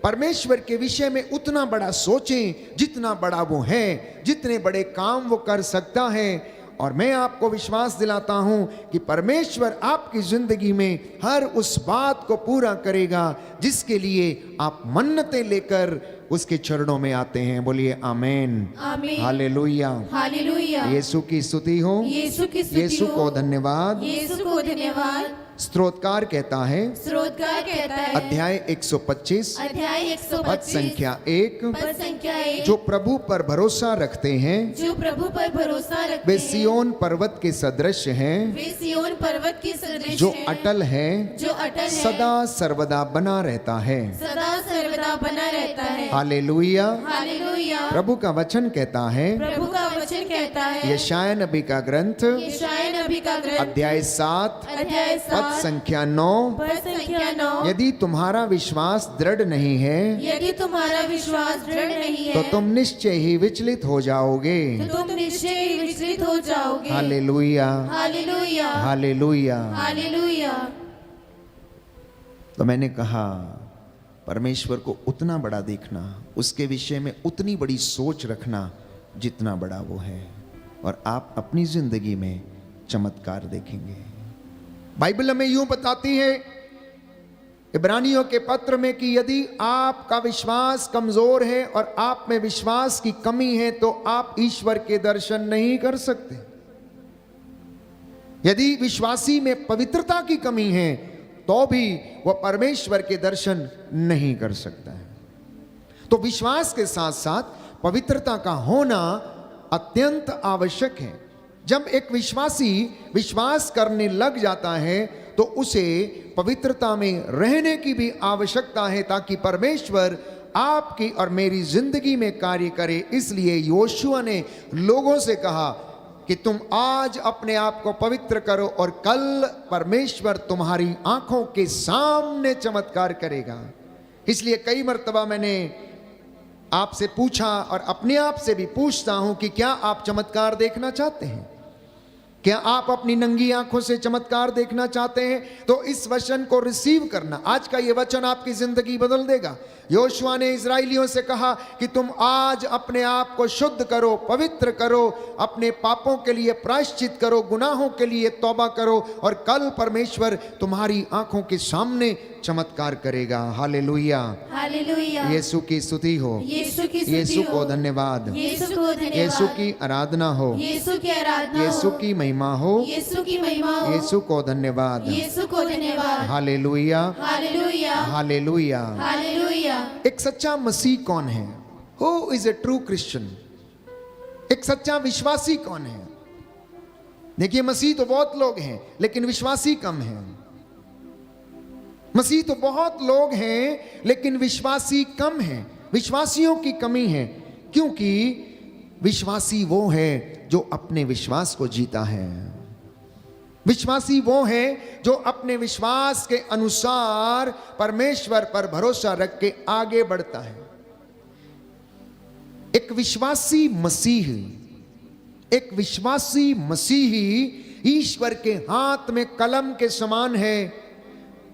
परमेश्वर के विषय में उतना बड़ा सोचें जितना बड़ा वो है, जितने बड़े काम वो कर सकता है। और मैं आपको विश्वास दिलाता हूं कि परमेश्वर आपकी जिंदगी में हर उस बात को पूरा करेगा जिसके लिए आप मन्नतें लेकर उसके चरणों में आते हैं। बोलिए आमेन, आमीन, हालेलुया, हालेलुया। यीशु की स्तुति हो, यीशु की स्तुति यीशु हो। को धन्यवाद। यीशु को धन्यवाद। स्तोत्रकार कहता है, स्रोतकार कहता है, अध्याय 125 अध्याय पद 125 संख्या 1, पद संख्या 1, जो प्रभु पर भरोसा रखते हैं जो प्रभु पर भरोसा रखते वे हैं, सियोन पर्वत के सदृश हैं, वे सियोन पर्वत की सदृश जो हैं, अटल है, जो अटल है, सदा सर्वदा बना रहता है। सदा सर्वदा बना रहता है। हालेलुया। हालेलुया। प्रभु का वचन कहता है, प्रभु का वचन कहता है, यशायाह नबी का ग्रंथ यशायाह नबी का ग्रंथ अध्याय 7 अध्याय पद 7 संख्या 9, पद संख्या 9, यदि तुम्हारा विश्वास दृढ़ नहीं है यदि तुम्हारा विश्वास दृढ़ नहीं तो है तुम निश्चय ही विचलित हो जाओगे। तो तुम निश्चय ही विचलित हो जाओगे। Hallelujah, hallelujah, hallelujah. हालेलुया। तो मैंने कहा परमेश्वर को उतना बड़ा देखना, उसके विषय में उतनी बड़ी सोच रखना जितना बड़ा वो है, और आप अपनी जिंदगी में चमत्कार देखेंगे। बाइबल हमें यूं बताती है इब्रानियों के पत्र में कि यदि आपका विश्वास कमजोर है और आप में विश्वास की कमी है तो आप ईश्वर के दर्शन नहीं कर सकते। यदि विश्वासी में पवित्रता की कमी है तो भी वह परमेश्वर के दर्शन नहीं कर सकता है। तो विश्वास के साथ साथ पवित्रता का होना अत्यंत आवश्यक है। जब एक विश्वासी विश्वास करने लग जाता है तो उसे पवित्रता में रहने की भी आवश्यकता है, ताकि परमेश्वर आपकी और मेरी जिंदगी में कार्य करे। इसलिए योशुआ ने लोगों से कहा कि तुम आज अपने आप को पवित्र करो और कल परमेश्वर तुम्हारी आंखों के सामने चमत्कार करेगा। इसलिए कई मर्तबा मैंने आपसे पूछा और अपने आप से भी पूछता हूं कि क्या आप चमत्कार देखना चाहते हैं? क्या आप अपनी नंगी आंखों से चमत्कार देखना चाहते हैं? तो इस वचन को रिसीव करना। आज का ये वचन आपकी जिंदगी बदल देगा। योशुआ ने इजराइलियों से कहा कि तुम आज अपने आप को शुद्ध करो, पवित्र करो, अपने पापों के लिए प्रायश्चित करो, गुनाहों के लिए तौबा करो, और कल परमेश्वर तुम्हारी आंखों के सामने चमत्कार करेगा। Hallelujah, hallelujah. यीशु की स्तुति हो, यीशु की स्तुति यीशु हो। को धन्यवाद, यीशु को धन्यवाद। यीशु की आराधना हो, यीशु की आराधना यीशु हो। की महिमा हो, यीशु की महिमा हो। यीशु को धन्यवाद। यीशु को धन्यवाद। Hallelujah, hallelujah, hallelujah. हालेलुया। एक सच्चा मसीह कौन है? Who is a true Christian? एक सच्चा विश्वासी कौन है? देखिए, मसीह तो बहुत लोग हैं लेकिन विश्वासी कम हैं। मसीह तो बहुत लोग हैं लेकिन विश्वासी कम हैं। विश्वासियों की कमी है, क्योंकि विश्वासी वो है जो अपने विश्वास को जीता है। विश्वासी वो है जो अपने विश्वास के अनुसार परमेश्वर पर भरोसा रख के आगे बढ़ता है। एक विश्वासी मसीह, एक विश्वासी मसीही ईश्वर के हाथ में कलम के समान है।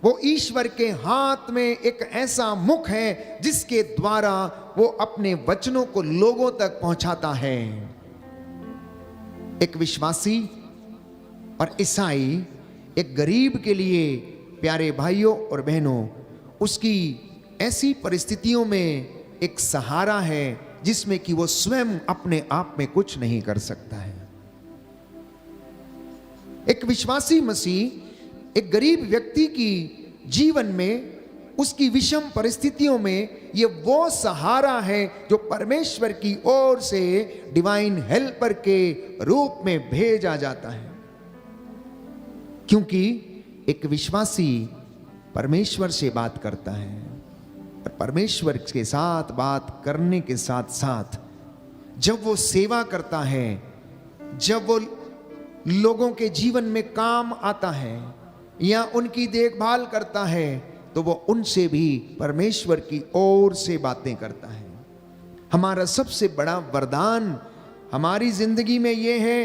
वो ईश्वर के हाथ में एक ऐसा मुख है जिसके द्वारा वो अपने वचनों को लोगों तक पहुंचाता है। एक विश्वासी और ईसाई एक गरीब के लिए, प्यारे भाइयों और बहनों, उसकी ऐसी परिस्थितियों में एक सहारा है जिसमें कि वो स्वयं अपने आप में कुछ नहीं कर सकता है। एक विश्वासी मसीह एक गरीब व्यक्ति की जीवन में, उसकी विषम परिस्थितियों में ये वो सहारा है जो परमेश्वर की ओर से डिवाइन हेल्पर के रूप में भेजा जाता है। क्योंकि एक विश्वासी परमेश्वर से बात करता है और परमेश्वर के साथ बात करने के साथ साथ जब वो सेवा करता है, जब वो लोगों के जीवन में काम आता है या उनकी देखभाल करता है, तो वो उनसे भी परमेश्वर की ओर से बातें करता है। हमारा सबसे बड़ा वरदान हमारी जिंदगी में ये है,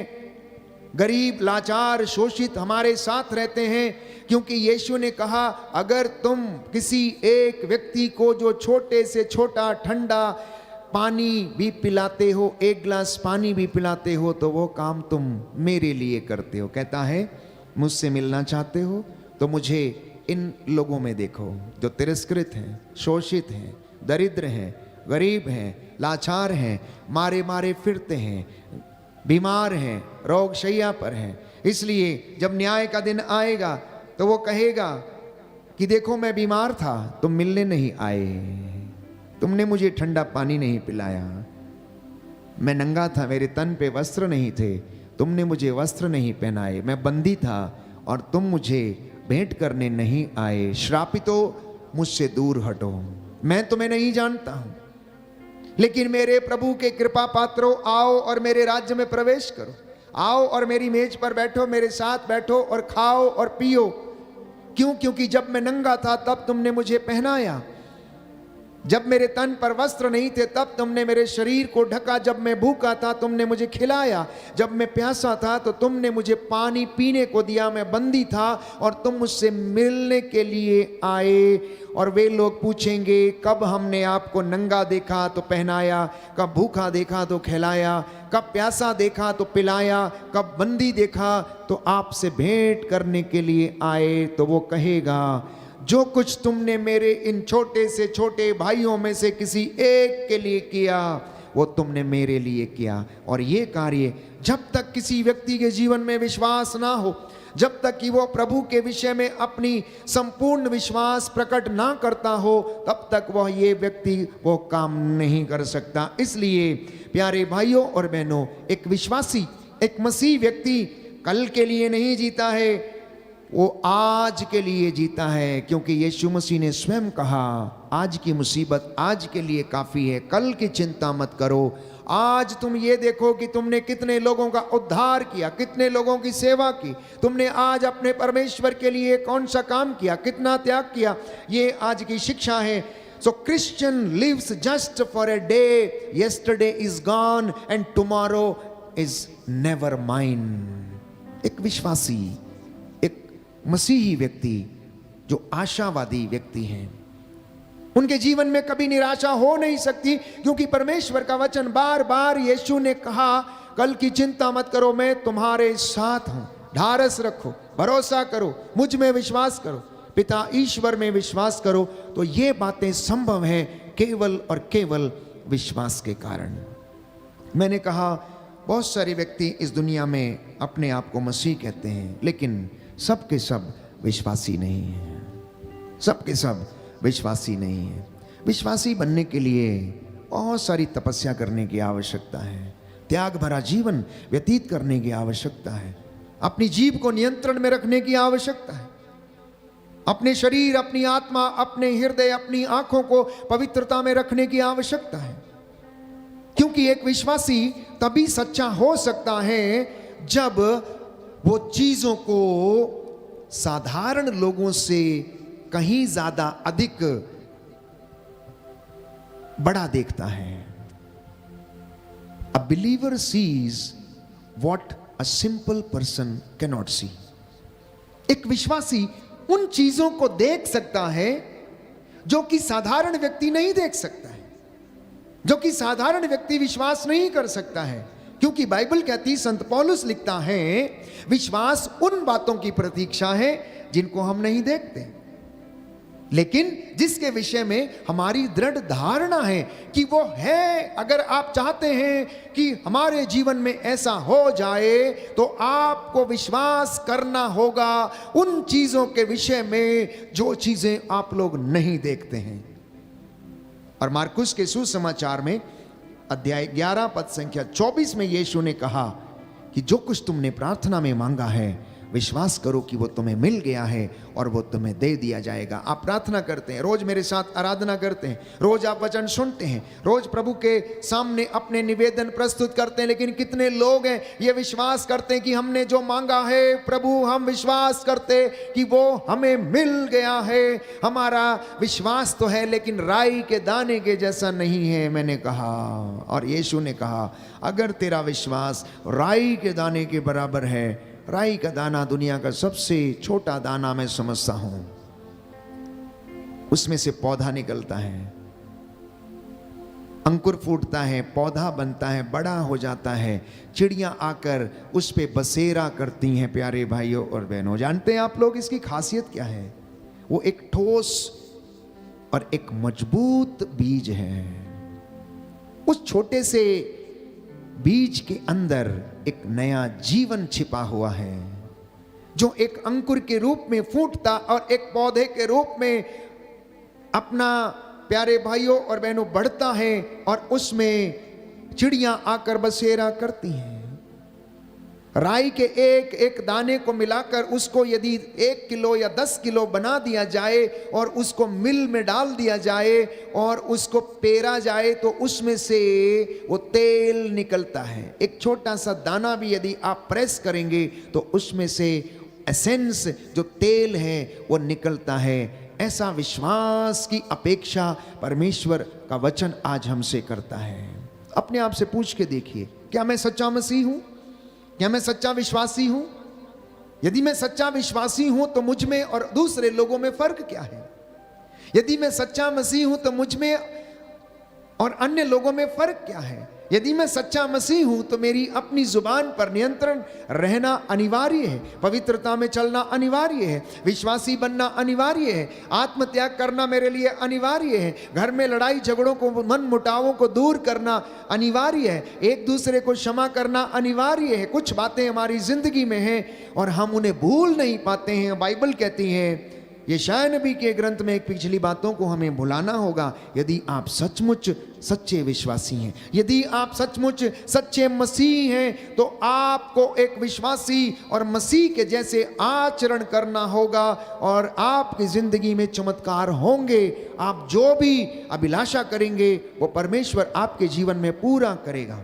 गरीब, लाचार, शोषित हमारे साथ रहते हैं, क्योंकि यीशु ने कहा अगर तुम किसी एक व्यक्ति को जो छोटे से छोटा ठंडा पानी भी पिलाते हो, एक गिलास पानी भी पिलाते हो, तो वो काम तुम मेरे लिए करते हो। कहता है मुझसे मिलना चाहते हो तो मुझे इन लोगों में देखो जो तिरस्कृत हैं, शोषित हैं, दरिद्र हैं, गरीब हैं, लाचार हैं, मारे मारे फिरते हैं, बीमार हैं, रोग शैया पर हैं। इसलिए जब न्याय का दिन आएगा तो वो कहेगा कि देखो मैं बीमार था, तुम मिलने नहीं आए, तुमने मुझे ठंडा पानी नहीं पिलाया, मैं नंगा था, मेरे तन पे वस्त्र नहीं थे, तुमने मुझे वस्त्र नहीं पहनाए, मैं बंदी था और तुम मुझे भेंट करने नहीं आए, श्रापितो मुझसे दूर हटो, मैं तुम्हें नहीं जानता हूं। लेकिन मेरे प्रभु के कृपा पात्रों, आओ और मेरे राज्य में प्रवेश करो, आओ और मेरी मेज पर बैठो, मेरे साथ बैठो और खाओ और पियो। क्यों? क्योंकि जब मैं नंगा था तब तुमने मुझे पहनाया, जब मेरे तन पर वस्त्र नहीं थे तब तुमने मेरे शरीर को ढका, जब मैं भूखा था तुमने मुझे खिलाया, जब मैं प्यासा था तो तुमने मुझे पानी पीने को दिया, मैं बंदी था और तुम मुझसे मिलने के लिए आए। और वे लोग पूछेंगे कब हमने आपको नंगा देखा तो पहनाया, कब भूखा देखा तो खिलाया, कब प्यासा देखा तो पिलाया, कब बंदी देखा तो आपसे भेंट करने के लिए आए। तो वो कहेगा जो कुछ तुमने मेरे इन छोटे से छोटे भाइयों में से किसी एक के लिए किया वो तुमने मेरे लिए किया। और ये कार्य जब तक किसी व्यक्ति के जीवन में विश्वास ना हो, जब तक कि वो प्रभु के विषय में अपनी संपूर्ण विश्वास प्रकट ना करता हो, तब तक वह ये व्यक्ति वो काम नहीं कर सकता। इसलिए प्यारे भाइयों और बहनों, एक विश्वासी, एक मसीह व्यक्ति कल के लिए नहीं जीता है, वो आज के लिए जीता है। क्योंकि यीशु मसीह ने स्वयं कहा आज की मुसीबत आज के लिए काफ़ी है, कल की चिंता मत करो। आज तुम ये देखो कि तुमने कितने लोगों का उद्धार किया, कितने लोगों की सेवा की, तुमने आज अपने परमेश्वर के लिए कौन सा काम किया, कितना त्याग किया, ये आज की शिक्षा है। So Christian lives just for a day, yesterday is gone and tomorrow is never mine। एक विश्वासी, एक मसीही व्यक्ति जो आशावादी व्यक्ति हैं, उनके जीवन में कभी निराशा हो नहीं सकती, क्योंकि परमेश्वर का वचन बार बार यीशु ने कहा कल की चिंता मत करो, मैं तुम्हारे साथ हूं, ढारस रखो, भरोसा करो, मुझ में विश्वास करो, पिता ईश्वर में विश्वास करो। तो ये बातें संभव हैं केवल और केवल विश्वास के कारण। मैंने कहा बहुत सारे व्यक्ति इस दुनिया में अपने आप को मसीह कहते हैं, लेकिन सब के सब विश्वासी नहीं है, सब के सब विश्वासी नहीं है। विश्वासी बनने के लिए बहुत सारी तपस्या करने की आवश्यकता है, त्याग भरा जीवन व्यतीत करने की आवश्यकता है, अपनी जीभ को नियंत्रण में रखने की आवश्यकता है, अपने शरीर, अपनी आत्मा, अपने हृदय, अपनी आंखों को पवित्रता में रखने की आवश्यकता है। क्योंकि एक विश्वासी तभी सच्चा हो सकता है जब वो चीजों को साधारण लोगों से कहीं ज्यादा अधिक बड़ा देखता है। A believer sees what a simple person cannot see। एक विश्वासी उन चीजों को देख सकता है जो कि साधारण व्यक्ति नहीं देख सकता है, जो कि साधारण व्यक्ति विश्वास नहीं कर सकता है। क्योंकि बाइबल कहती, संत पौलुस लिखता है, विश्वास उन बातों की प्रतीक्षा है जिनको हम नहीं देखते। लेकिन जिसके विषय में हमारी दृढ़ धारणा है कि वो है। अगर आप चाहते हैं कि हमारे जीवन में ऐसा हो जाए तो आपको विश्वास करना होगा उन चीजों के विषय में जो चीजें आप लोग नहीं देखते हैं। और मार्कुस के सुसमाचार में अध्याय 11 पद संख्या 24 में यीशु ने कहा कि जो कुछ तुमने प्रार्थना में मांगा है विश्वास करो कि वो तुम्हें मिल गया है और वो तुम्हें दे दिया जाएगा। आप प्रार्थना करते हैं, रोज मेरे साथ आराधना करते हैं, रोज आप वचन सुनते हैं, रोज प्रभु के सामने अपने निवेदन प्रस्तुत करते हैं, लेकिन कितने लोग हैं ये विश्वास करते हैं कि हमने जो मांगा है प्रभु, हम विश्वास करते कि वो हमें मिल गया है। हमारा विश्वास तो है लेकिन राई के दाने के जैसा नहीं है। मैंने कहा और यीशु ने कहा अगर तेरा विश्वास राई के दाने के बराबर है, राई का दाना दुनिया का सबसे छोटा दाना मैं समझता हूं, उसमें से पौधा निकलता है, अंकुर फूटता है, पौधा बनता है, बड़ा हो जाता है, चिड़ियां आकर उस पे बसेरा करती हैं। प्यारे भाइयों और बहनों, जानते हैं आप लोग इसकी खासियत क्या है? वो एक ठोस और एक मजबूत बीज है। उस छोटे से बीज के अंदर एक नया जीवन छिपा हुआ है जो एक अंकुर के रूप में फूटता और एक पौधे के रूप में अपना, प्यारे भाइयों और बहनों, बढ़ता है और उसमें चिड़ियां आकर बसेरा करती हैं। राई के एक एक दाने को मिलाकर उसको यदि 1 किलो या 10 किलो बना दिया जाए और उसको मिल में डाल दिया जाए और उसको पेरा जाए तो उसमें से वो तेल निकलता है। एक छोटा सा दाना भी यदि आप प्रेस करेंगे तो उसमें से एसेंस, जो तेल है, वो निकलता है। ऐसा विश्वास की अपेक्षा परमेश्वर का वचन आज हमसे करता है। अपने आप से पूछ के देखिए, क्या मैं सच्चा मसीह हूं? क्या मैं सच्चा विश्वासी हूं? यदि मैं सच्चा विश्वासी हूं तो मुझ में और दूसरे लोगों में फर्क क्या है? यदि मैं सच्चा मसीह हूं तो मुझ में और अन्य लोगों में फर्क क्या है? यदि मैं सच्चा मसीह हूं तो मेरी अपनी जुबान पर नियंत्रण रहना अनिवार्य है, पवित्रता में चलना अनिवार्य है, विश्वासी बनना अनिवार्य है, आत्मत्याग करना मेरे लिए अनिवार्य है, घर में लड़ाई झगड़ों को, मन मुटावों को दूर करना अनिवार्य है, एक दूसरे को क्षमा करना अनिवार्य है। कुछ बातें हमारी जिंदगी में हैं और हम उन्हें भूल नहीं पाते हैं। बाइबल कहती है, यशायाह नबी के ग्रंथ में, एक पिछली बातों को हमें भुलाना होगा। यदि आप सचमुच सच्चे विश्वासी हैं, यदि आप सचमुच सच्चे मसीह हैं, तो आपको एक विश्वासी और मसीह के जैसे आचरण करना होगा और आपकी जिंदगी में चमत्कार होंगे। आप जो भी अभिलाषा करेंगे वो परमेश्वर आपके जीवन में पूरा करेगा।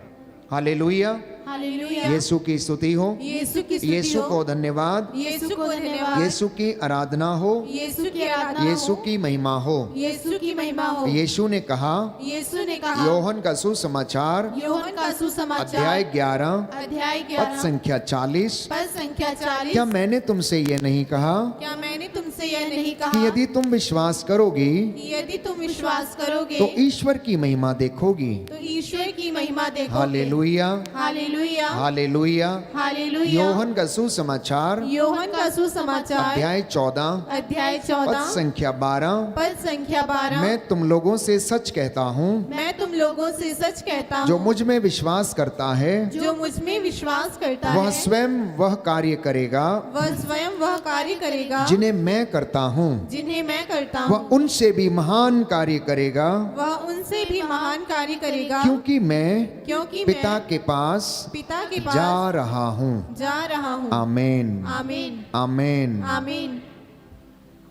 Hallelujah, hallelujah. यीशु की स्तुति हो, यीशु की स्तुति यीशु हो, को धन्यवाद, यीशु को धन्यवाद, यीशु की आराधना हो, यीशु की आराधना यीशु हो, की महिमा हो। यीशु की महिमा हो। यीशु ने कहा, यीशु ने कहा, योहन का सुसमाचार योहन का सुसमाचार अध्याय 11 अध्याय पद 11 संख्या 40, पद संख्या 40, क्या मैंने तुमसे ये नहीं कहा क्या मैंने तुमसे यह नहीं कि कहा यदि तुम विश्वास करोगी यदि तुम विश्वास करोगे तो ईश्वर की महिमा देखोगी? तो ईश्वर की महिमा देखोगे। Hallelujah, hallelujah, hallelujah. Hallelujah. Yohan का सुसमाचार योहन का सुसमाचार अध्याय 14 अध्याय पद 14 संख्या 12, पद संख्या 12, मैं तुम लोगों से सच कहता हूँ, मैं तुम लोगों से सच कहता जो हूँ, मुझ में विश्वास करता है जो मुझ में विश्वास करता वह है स्वयं वह कार्य करेगा वह स्वयं वह कार्य करेगा जिन्हें मैं करता हूँ, जिन्हें मैं करता वह हूँ, उनसे भी महान कार्य करेगा, वह उनसे भी महान कार्य करेगा, क्योंकि मैं क्योंकि पिता मैं के पास पिता के जा पास रहा हूँ। जा रहा हूँ। आमीन, आमीन, आमीन। आमीन।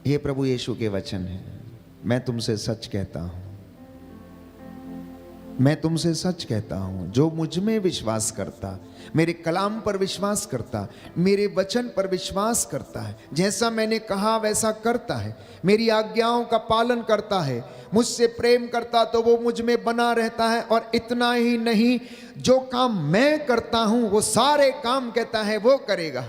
ये प्रभु यीशु के वचन है। मैं तुमसे सच कहता हूँ, मैं तुमसे सच कहता हूं, जो मुझ में विश्वास करता, मेरे कलाम पर विश्वास करता, मेरे वचन पर विश्वास करता है, जैसा मैंने कहा वैसा करता है, मेरी आज्ञाओं का पालन करता है, मुझसे प्रेम करता तो वो मुझ में बना रहता है। और इतना ही नहीं, जो काम मैं करता हूं वो सारे काम कहता है वो करेगा।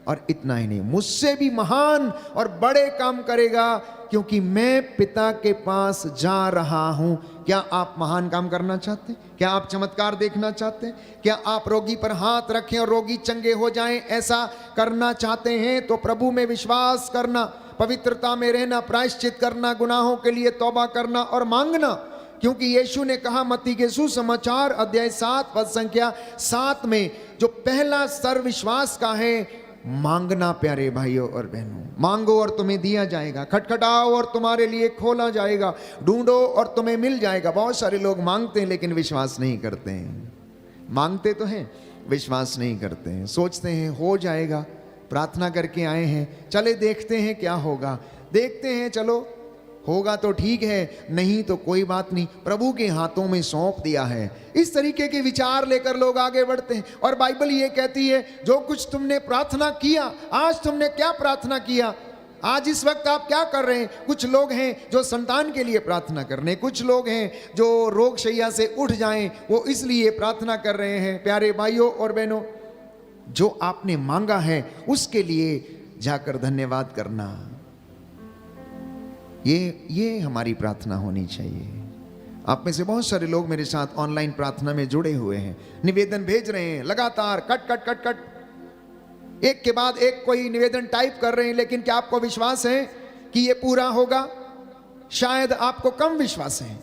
और इतना ही नहीं, मुझसे भी महान और बड़े काम करेगा, क्योंकि मैं पिता के पास जा रहा हूं। क्या आप महान काम करना चाहते हैं? क्या आप चमत्कार देखना चाहते हैं? क्या आप रोगी पर हाथ रखें और रोगी चंगे हो जाएं? ऐसा करना चाहते हैं तो प्रभु में विश्वास करना, पवित्रता में रहना, प्रायश्चित करना, गुनाहों के लिए तौबा करना और मांगना। क्योंकि यीशु ने कहा मत्ती के सुसमाचार अध्याय 7 पद संख्या 7 में, जो पहला स्तर विश्वास का है, मांगना। प्यारे भाइयों और बहनों, मांगो और तुम्हें दिया जाएगा, खटखटाओ और तुम्हारे लिए खोला जाएगा, ढूंढो और तुम्हें मिल जाएगा। बहुत सारे लोग मांगते हैं लेकिन विश्वास नहीं करते हैं। मांगते तो हैं, विश्वास नहीं करते हैं। सोचते हैं हो जाएगा, प्रार्थना करके आए हैं, चले देखते हैं क्या होगा, देखते हैं चलो होगा तो ठीक है, नहीं तो कोई बात नहीं, प्रभु के हाथों में सौंप दिया है। इस तरीके के विचार लेकर लोग आगे बढ़ते हैं। और बाइबल ये कहती है, जो कुछ तुमने प्रार्थना किया, आज तुमने क्या प्रार्थना किया, आज इस वक्त आप क्या कर रहे हैं। कुछ लोग हैं जो संतान के लिए प्रार्थना कर रहे हैं, कुछ लोग हैं जो रोग शैया से उठ जाएं, वो इसलिए प्रार्थना कर रहे हैं। प्यारे भाइयों और बहनों, जो आपने मांगा है उसके लिए जाकर धन्यवाद करना, ये हमारी प्रार्थना होनी चाहिए। आप में से बहुत सारे लोग मेरे साथ ऑनलाइन प्रार्थना में जुड़े हुए हैं, निवेदन भेज रहे हैं लगातार, कट कट कट कट, एक के बाद एक कोई निवेदन टाइप कर रहे हैं। लेकिन क्या आपको विश्वास है कि ये पूरा होगा? शायद आपको कम विश्वास है।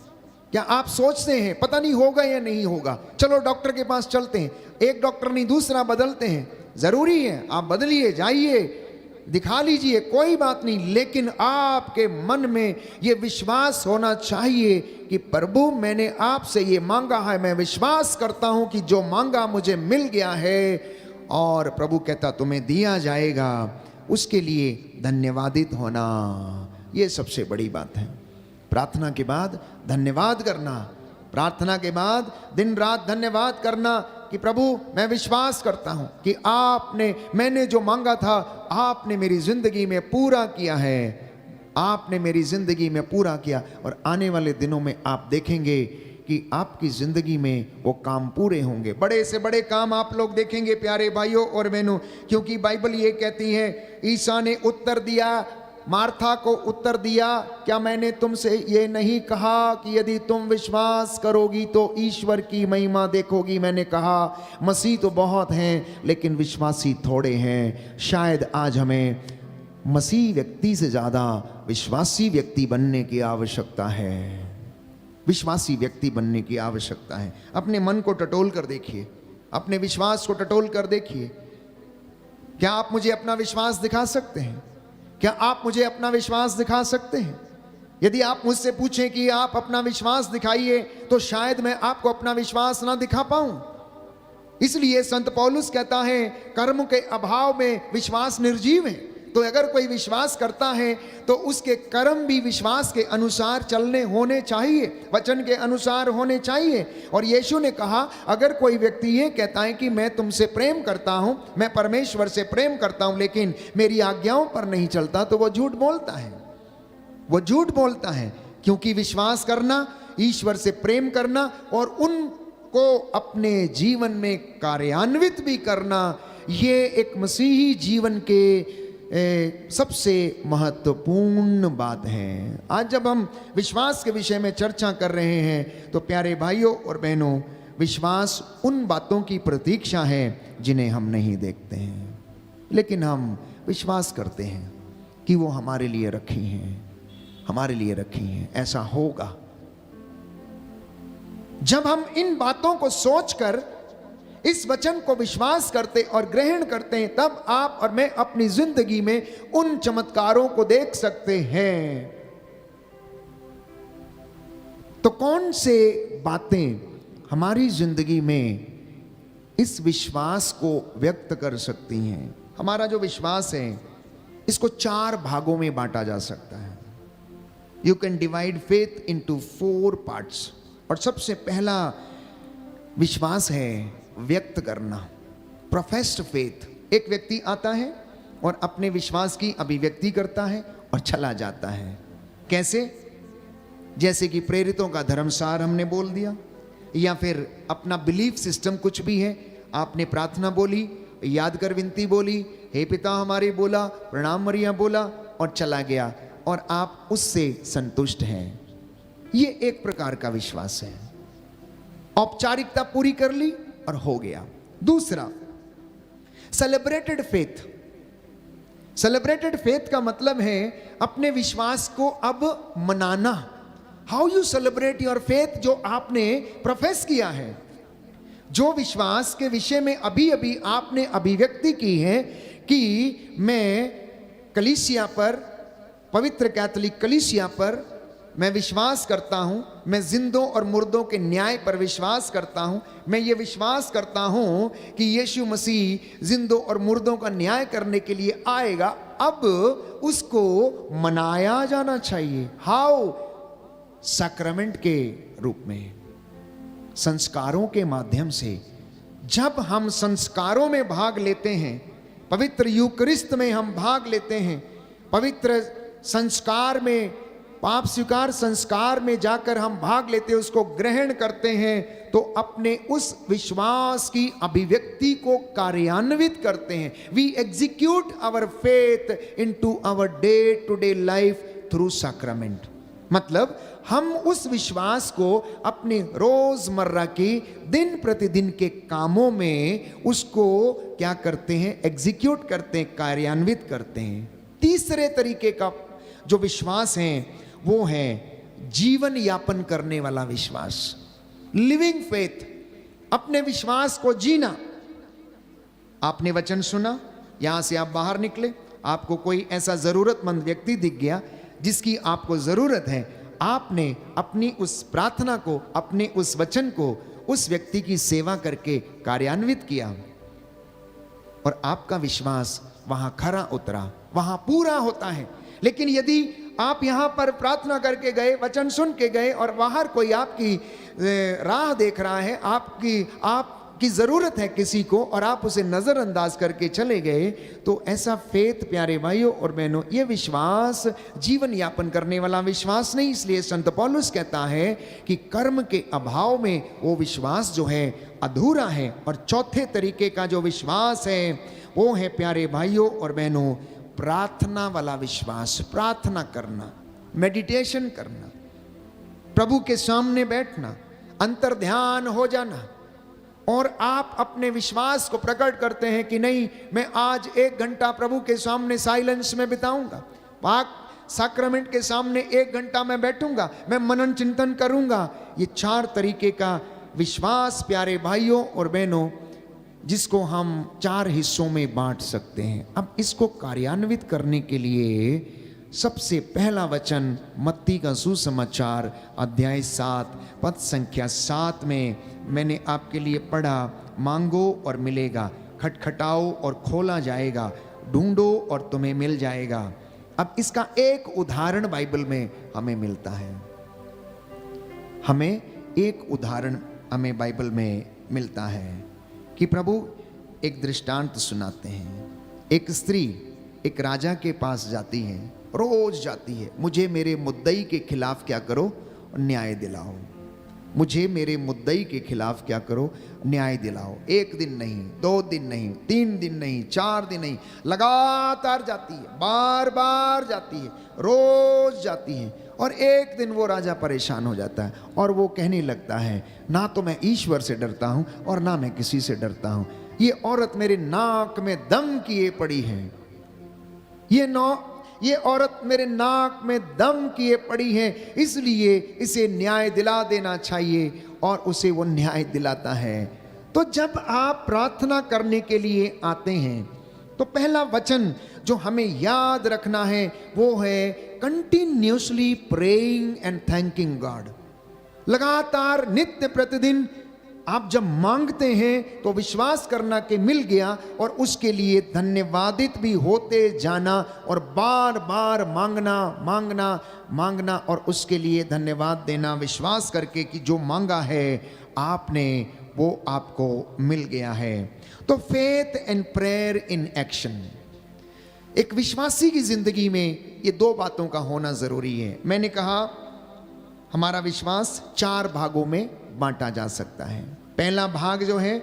क्या आप सोचते हैं पता नहीं होगा या नहीं होगा, चलो डॉक्टर के पास चलते हैं, एक डॉक्टर नहीं दूसरा बदलते हैं। जरूरी है आप बदलिए, जाइए, दिखा लीजिए, कोई बात नहीं, लेकिन आपके मन में ये विश्वास होना चाहिए कि प्रभु मैंने आपसे ये मांगा है, मैं विश्वास करता हूं कि जो मांगा मुझे मिल गया है। और प्रभु कहता तुम्हें दिया जाएगा, उसके लिए धन्यवादित होना, ये सबसे बड़ी बात है। प्रार्थना के बाद धन्यवाद करना, प्रार्थना के बाद दिन रात धन्यवाद करना कि प्रभु मैं विश्वास करता हूं कि मैंने जो मांगा था आपने मेरी जिंदगी में पूरा किया है, आपने मेरी जिंदगी में पूरा किया। और आने वाले दिनों में आप देखेंगे कि आपकी जिंदगी में वो काम पूरे होंगे, बड़े से बड़े काम आप लोग देखेंगे प्यारे भाइयों और बहनों। क्योंकि बाइबल ये कहती है, ईसा ने उत्तर दिया, मार्था को उत्तर दिया, क्या मैंने तुमसे ये नहीं कहा कि यदि तुम विश्वास करोगी तो ईश्वर की महिमा देखोगी। मैंने कहा मसीह तो बहुत हैं लेकिन विश्वासी थोड़े हैं। शायद आज हमें मसीह व्यक्ति से ज़्यादा विश्वासी व्यक्ति बनने की आवश्यकता है, विश्वासी व्यक्ति बनने की आवश्यकता है। अपने मन को टटोल कर देखिए, अपने विश्वास को टटोल कर देखिए। क्या आप मुझे अपना विश्वास दिखा सकते हैं? क्या आप मुझे अपना विश्वास दिखा सकते हैं? यदि आप मुझसे पूछें कि आप अपना विश्वास दिखाइए, तो शायद मैं आपको अपना विश्वास ना दिखा पाऊं। इसलिए संत पौलुस कहता है, कर्म के अभाव में विश्वास निर्जीव है। तो अगर कोई विश्वास करता है तो उसके कर्म भी विश्वास के अनुसार चलने होने चाहिए, वचन के अनुसार होने चाहिए। और यीशु ने कहा, अगर कोई व्यक्ति ये कहता है कि मैं तुमसे प्रेम करता हूं, मैं परमेश्वर से प्रेम करता हूं, लेकिन मेरी आज्ञाओं पर नहीं चलता, तो वो झूठ बोलता है, वो झूठ बोलता है। क्योंकि विश्वास करना, ईश्वर से प्रेम करना और उनको अपने जीवन में कार्यान्वित भी करना, ये एक मसीही जीवन के सबसे महत्वपूर्ण बात है। आज जब हम विश्वास के विषय में चर्चा कर रहे हैं तो प्यारे भाइयों और बहनों, विश्वास उन बातों की प्रतीक्षा है जिन्हें हम नहीं देखते हैं, लेकिन हम विश्वास करते हैं कि वो हमारे लिए रखी हैं, हमारे लिए रखी हैं, ऐसा होगा। जब हम इन बातों को सोचकर इस वचन को विश्वास करते और ग्रहण करते हैं, तब आप और मैं अपनी जिंदगी में उन चमत्कारों को देख सकते हैं। तो कौन से बातें हमारी जिंदगी में इस विश्वास को व्यक्त कर सकती हैं? हमारा जो विश्वास है, इसको 4 भागों में बांटा जा सकता है। You can divide faith into 4 parts. और सबसे पहला विश्वास है व्यक्त करना, प्रोफेस्ड फेथ। एक व्यक्ति आता है और अपने विश्वास की अभिव्यक्ति करता है और चला जाता है। कैसे? जैसे कि प्रेरितों का धर्मसार हमने बोल दिया, या फिर अपना बिलीफ सिस्टम कुछ भी है, आपने प्रार्थना बोली, याद कर विनती बोली, हे पिता हमारे बोला, प्रणाम मरिया बोला और चला गया, और आप उससे संतुष्ट हैं। ये एक प्रकार का विश्वास है, औपचारिकता पूरी कर ली और हो गया। दूसरा, सेलिब्रेटेड फेथ। सेलिब्रेटेड फेथ का मतलब है अपने विश्वास को अब मनाना। How you celebrate your faith, जो आपने प्रोफेस किया है, जो विश्वास के विषय में अभी अभी आपने अभिव्यक्ति की है कि मैं कलीसिया पर, पवित्र कैथोलिक कलीसिया पर मैं विश्वास करता हूं, मैं जिंदों और मुर्दों के न्याय पर विश्वास करता हूं, मैं ये विश्वास करता हूं कि यीशु मसीह जिंदों और मुर्दों का न्याय करने के लिए आएगा। अब उसको मनाया जाना चाहिए। हाउ? सैक्रामेंट के रूप में, संस्कारों के माध्यम से। जब हम संस्कारों में भाग लेते हैं, पवित्र यूकरिस्त में हम भाग लेते हैं, पवित्र संस्कार में, पाप स्वीकार संस्कार में जाकर हम भाग लेते हैं, उसको ग्रहण करते हैं, तो अपने उस विश्वास की अभिव्यक्ति को कार्यान्वित करते हैं। We execute our faith into our day to day life through sacrament. मतलब हम उस विश्वास को अपने रोजमर्रा के दिन प्रतिदिन के कामों में उसको क्या करते हैं? एग्जीक्यूट करते हैं, कार्यान्वित करते हैं। तीसरे तरीके का जो विश्वास है वो है जीवन यापन करने वाला विश्वास, लिविंग फेथ। अपने विश्वास को जीना। आपने वचन सुना, यहां से आप बाहर निकले, आपको कोई ऐसा जरूरतमंद व्यक्ति दिख गया जिसकी आपको जरूरत है, आपने अपनी उस प्रार्थना को, अपने उस वचन को उस व्यक्ति की सेवा करके कार्यान्वित किया और आपका विश्वास वहां खरा उतरा, वहां पूरा होता है। लेकिन यदि आप यहां पर प्रार्थना करके गए, वचन सुन के गए और बाहर कोई आपकी राह देख रहा है, आपकी जरूरत है किसी को और आप उसे नजरअंदाज करके चले गए, तो ऐसा फेथ प्यारे भाइयों और बहनों, यह विश्वास जीवन यापन करने वाला विश्वास नहीं। इसलिए संत पौलुस कहता है कि कर्म के अभाव में वो विश्वास जो है अधूरा है। और चौथे तरीके का जो विश्वास है वो है प्यारे भाइयों और बहनों प्रार्थना वाला विश्वास। प्रार्थना करना, मेडिटेशन करना, प्रभु के सामने बैठना, अंतर ध्यान हो जाना और आप अपने विश्वास को प्रकट करते हैं कि नहीं, मैं आज 1 घंटा प्रभु के सामने साइलेंस में बिताऊंगा, पाक सैक्रामेंट के सामने 1 घंटा मैं बैठूंगा, मैं मनन चिंतन करूंगा। ये 4 तरीके का विश्वास प्यारे भाइयों और बहनों, जिसको हम 4 हिस्सों में बांट सकते हैं। अब इसको कार्यान्वित करने के लिए सबसे पहला वचन मत्ती का सुसमाचार अध्याय 7 पद संख्या 7 में मैंने आपके लिए पढ़ा, मांगो और मिलेगा, खटखटाओ और खोला जाएगा, ढूंढो और तुम्हें मिल जाएगा। अब इसका एक उदाहरण बाइबल में हमें मिलता है। हमें एक उदाहरण हमें बाइबल में मिलता है कि प्रभु एक दृष्टांत सुनाते हैं। एक स्त्री एक राजा के पास जाती है, रोज जाती है, मुझे मेरे मुद्दई के खिलाफ क्या करो? न्याय दिलाओ। मुझे मेरे मुद्दई के खिलाफ क्या करो? न्याय दिलाओ। 1 दिन नहीं, 2 दिन नहीं, 3 दिन नहीं, 4 दिन नहीं, लगातार जाती है, बार बार जाती है, रोज जाती है। और एक दिन वो राजा परेशान हो जाता है और वो कहने लगता है, ना तो मैं ईश्वर से डरता हूं और ना मैं किसी से डरता हूं। ये औरत मेरे नाक में दम किए पड़ी है, ये औरत मेरे नाक में दम किए पड़ी है, इसलिए इसे न्याय दिला देना चाहिए। और उसे वो न्याय दिलाता है। तो जब आप प्रार्थना करने के लिए आते हैं तो पहला वचन जो हमें याद रखना है वो है continuously praying and thanking God. लगातार नित्य प्रतिदिन आप जब मांगते हैं तो विश्वास करना कि मिल गया और उसके लिए धन्यवादित भी होते जाना और बार बार मांगना मांगना मांगना और उसके लिए धन्यवाद देना, विश्वास करके कि जो मांगा है आपने वो आपको मिल गया है। तो faith and prayer in action, एक विश्वासी की जिंदगी में ये 2 बातों का होना जरूरी है। मैंने कहा हमारा विश्वास 4 भागों में बांटा जा सकता है। पहला भाग जो है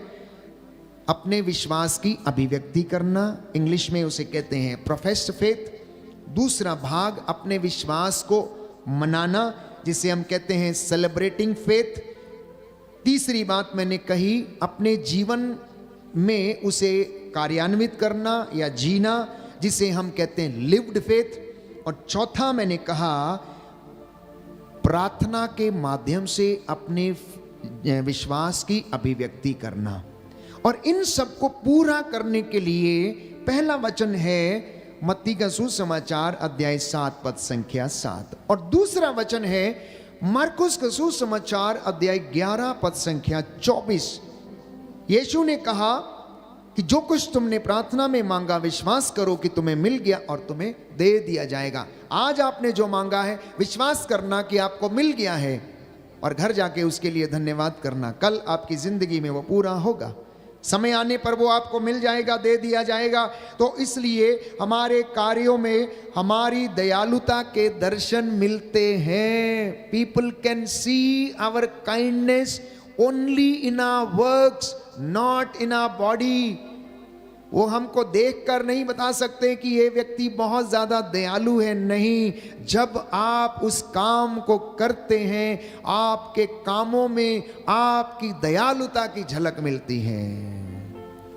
अपने विश्वास की अभिव्यक्ति करना, इंग्लिश में उसे कहते हैं प्रोफेस्ड फेथ। दूसरा भाग अपने विश्वास को मनाना, जिसे हम कहते हैं सेलिब्रेटिंग फेथ। तीसरी बात मैंने कही अपने जीवन में उसे कार्यान्वित करना या जीना, जिसे हम कहते हैं लिव्ड फेथ, और चौथा मैंने कहा प्रार्थना के माध्यम से अपने विश्वास की अभिव्यक्ति करना। और इन सब को पूरा करने के लिए पहला वचन है मत्ती का सुसमाचार अध्याय 7 पद संख्या 7, और दूसरा वचन है मार्कुस का सुसमाचार अध्याय 11 पद संख्या 24। यीशु ने कहा कि जो कुछ तुमने प्रार्थना में मांगा विश्वास करो कि तुम्हें मिल गया और तुम्हें दे दिया जाएगा। आज आपने जो मांगा है विश्वास करना कि आपको मिल गया है, और घर जाके उसके लिए धन्यवाद करना। कल आपकी जिंदगी में वो पूरा होगा, समय आने पर वो आपको मिल जाएगा, दे दिया जाएगा। तो इसलिए हमारे कार्यों में हमारी दयालुता के दर्शन मिलते हैं। People can see our kindness only in our works, not in our body. वो हमको देखकर नहीं बता सकते कि ये व्यक्ति बहुत ज्यादा दयालु है, नहीं। जब आप उस काम को करते हैं आपके कामों में आपकी दयालुता की झलक मिलती है।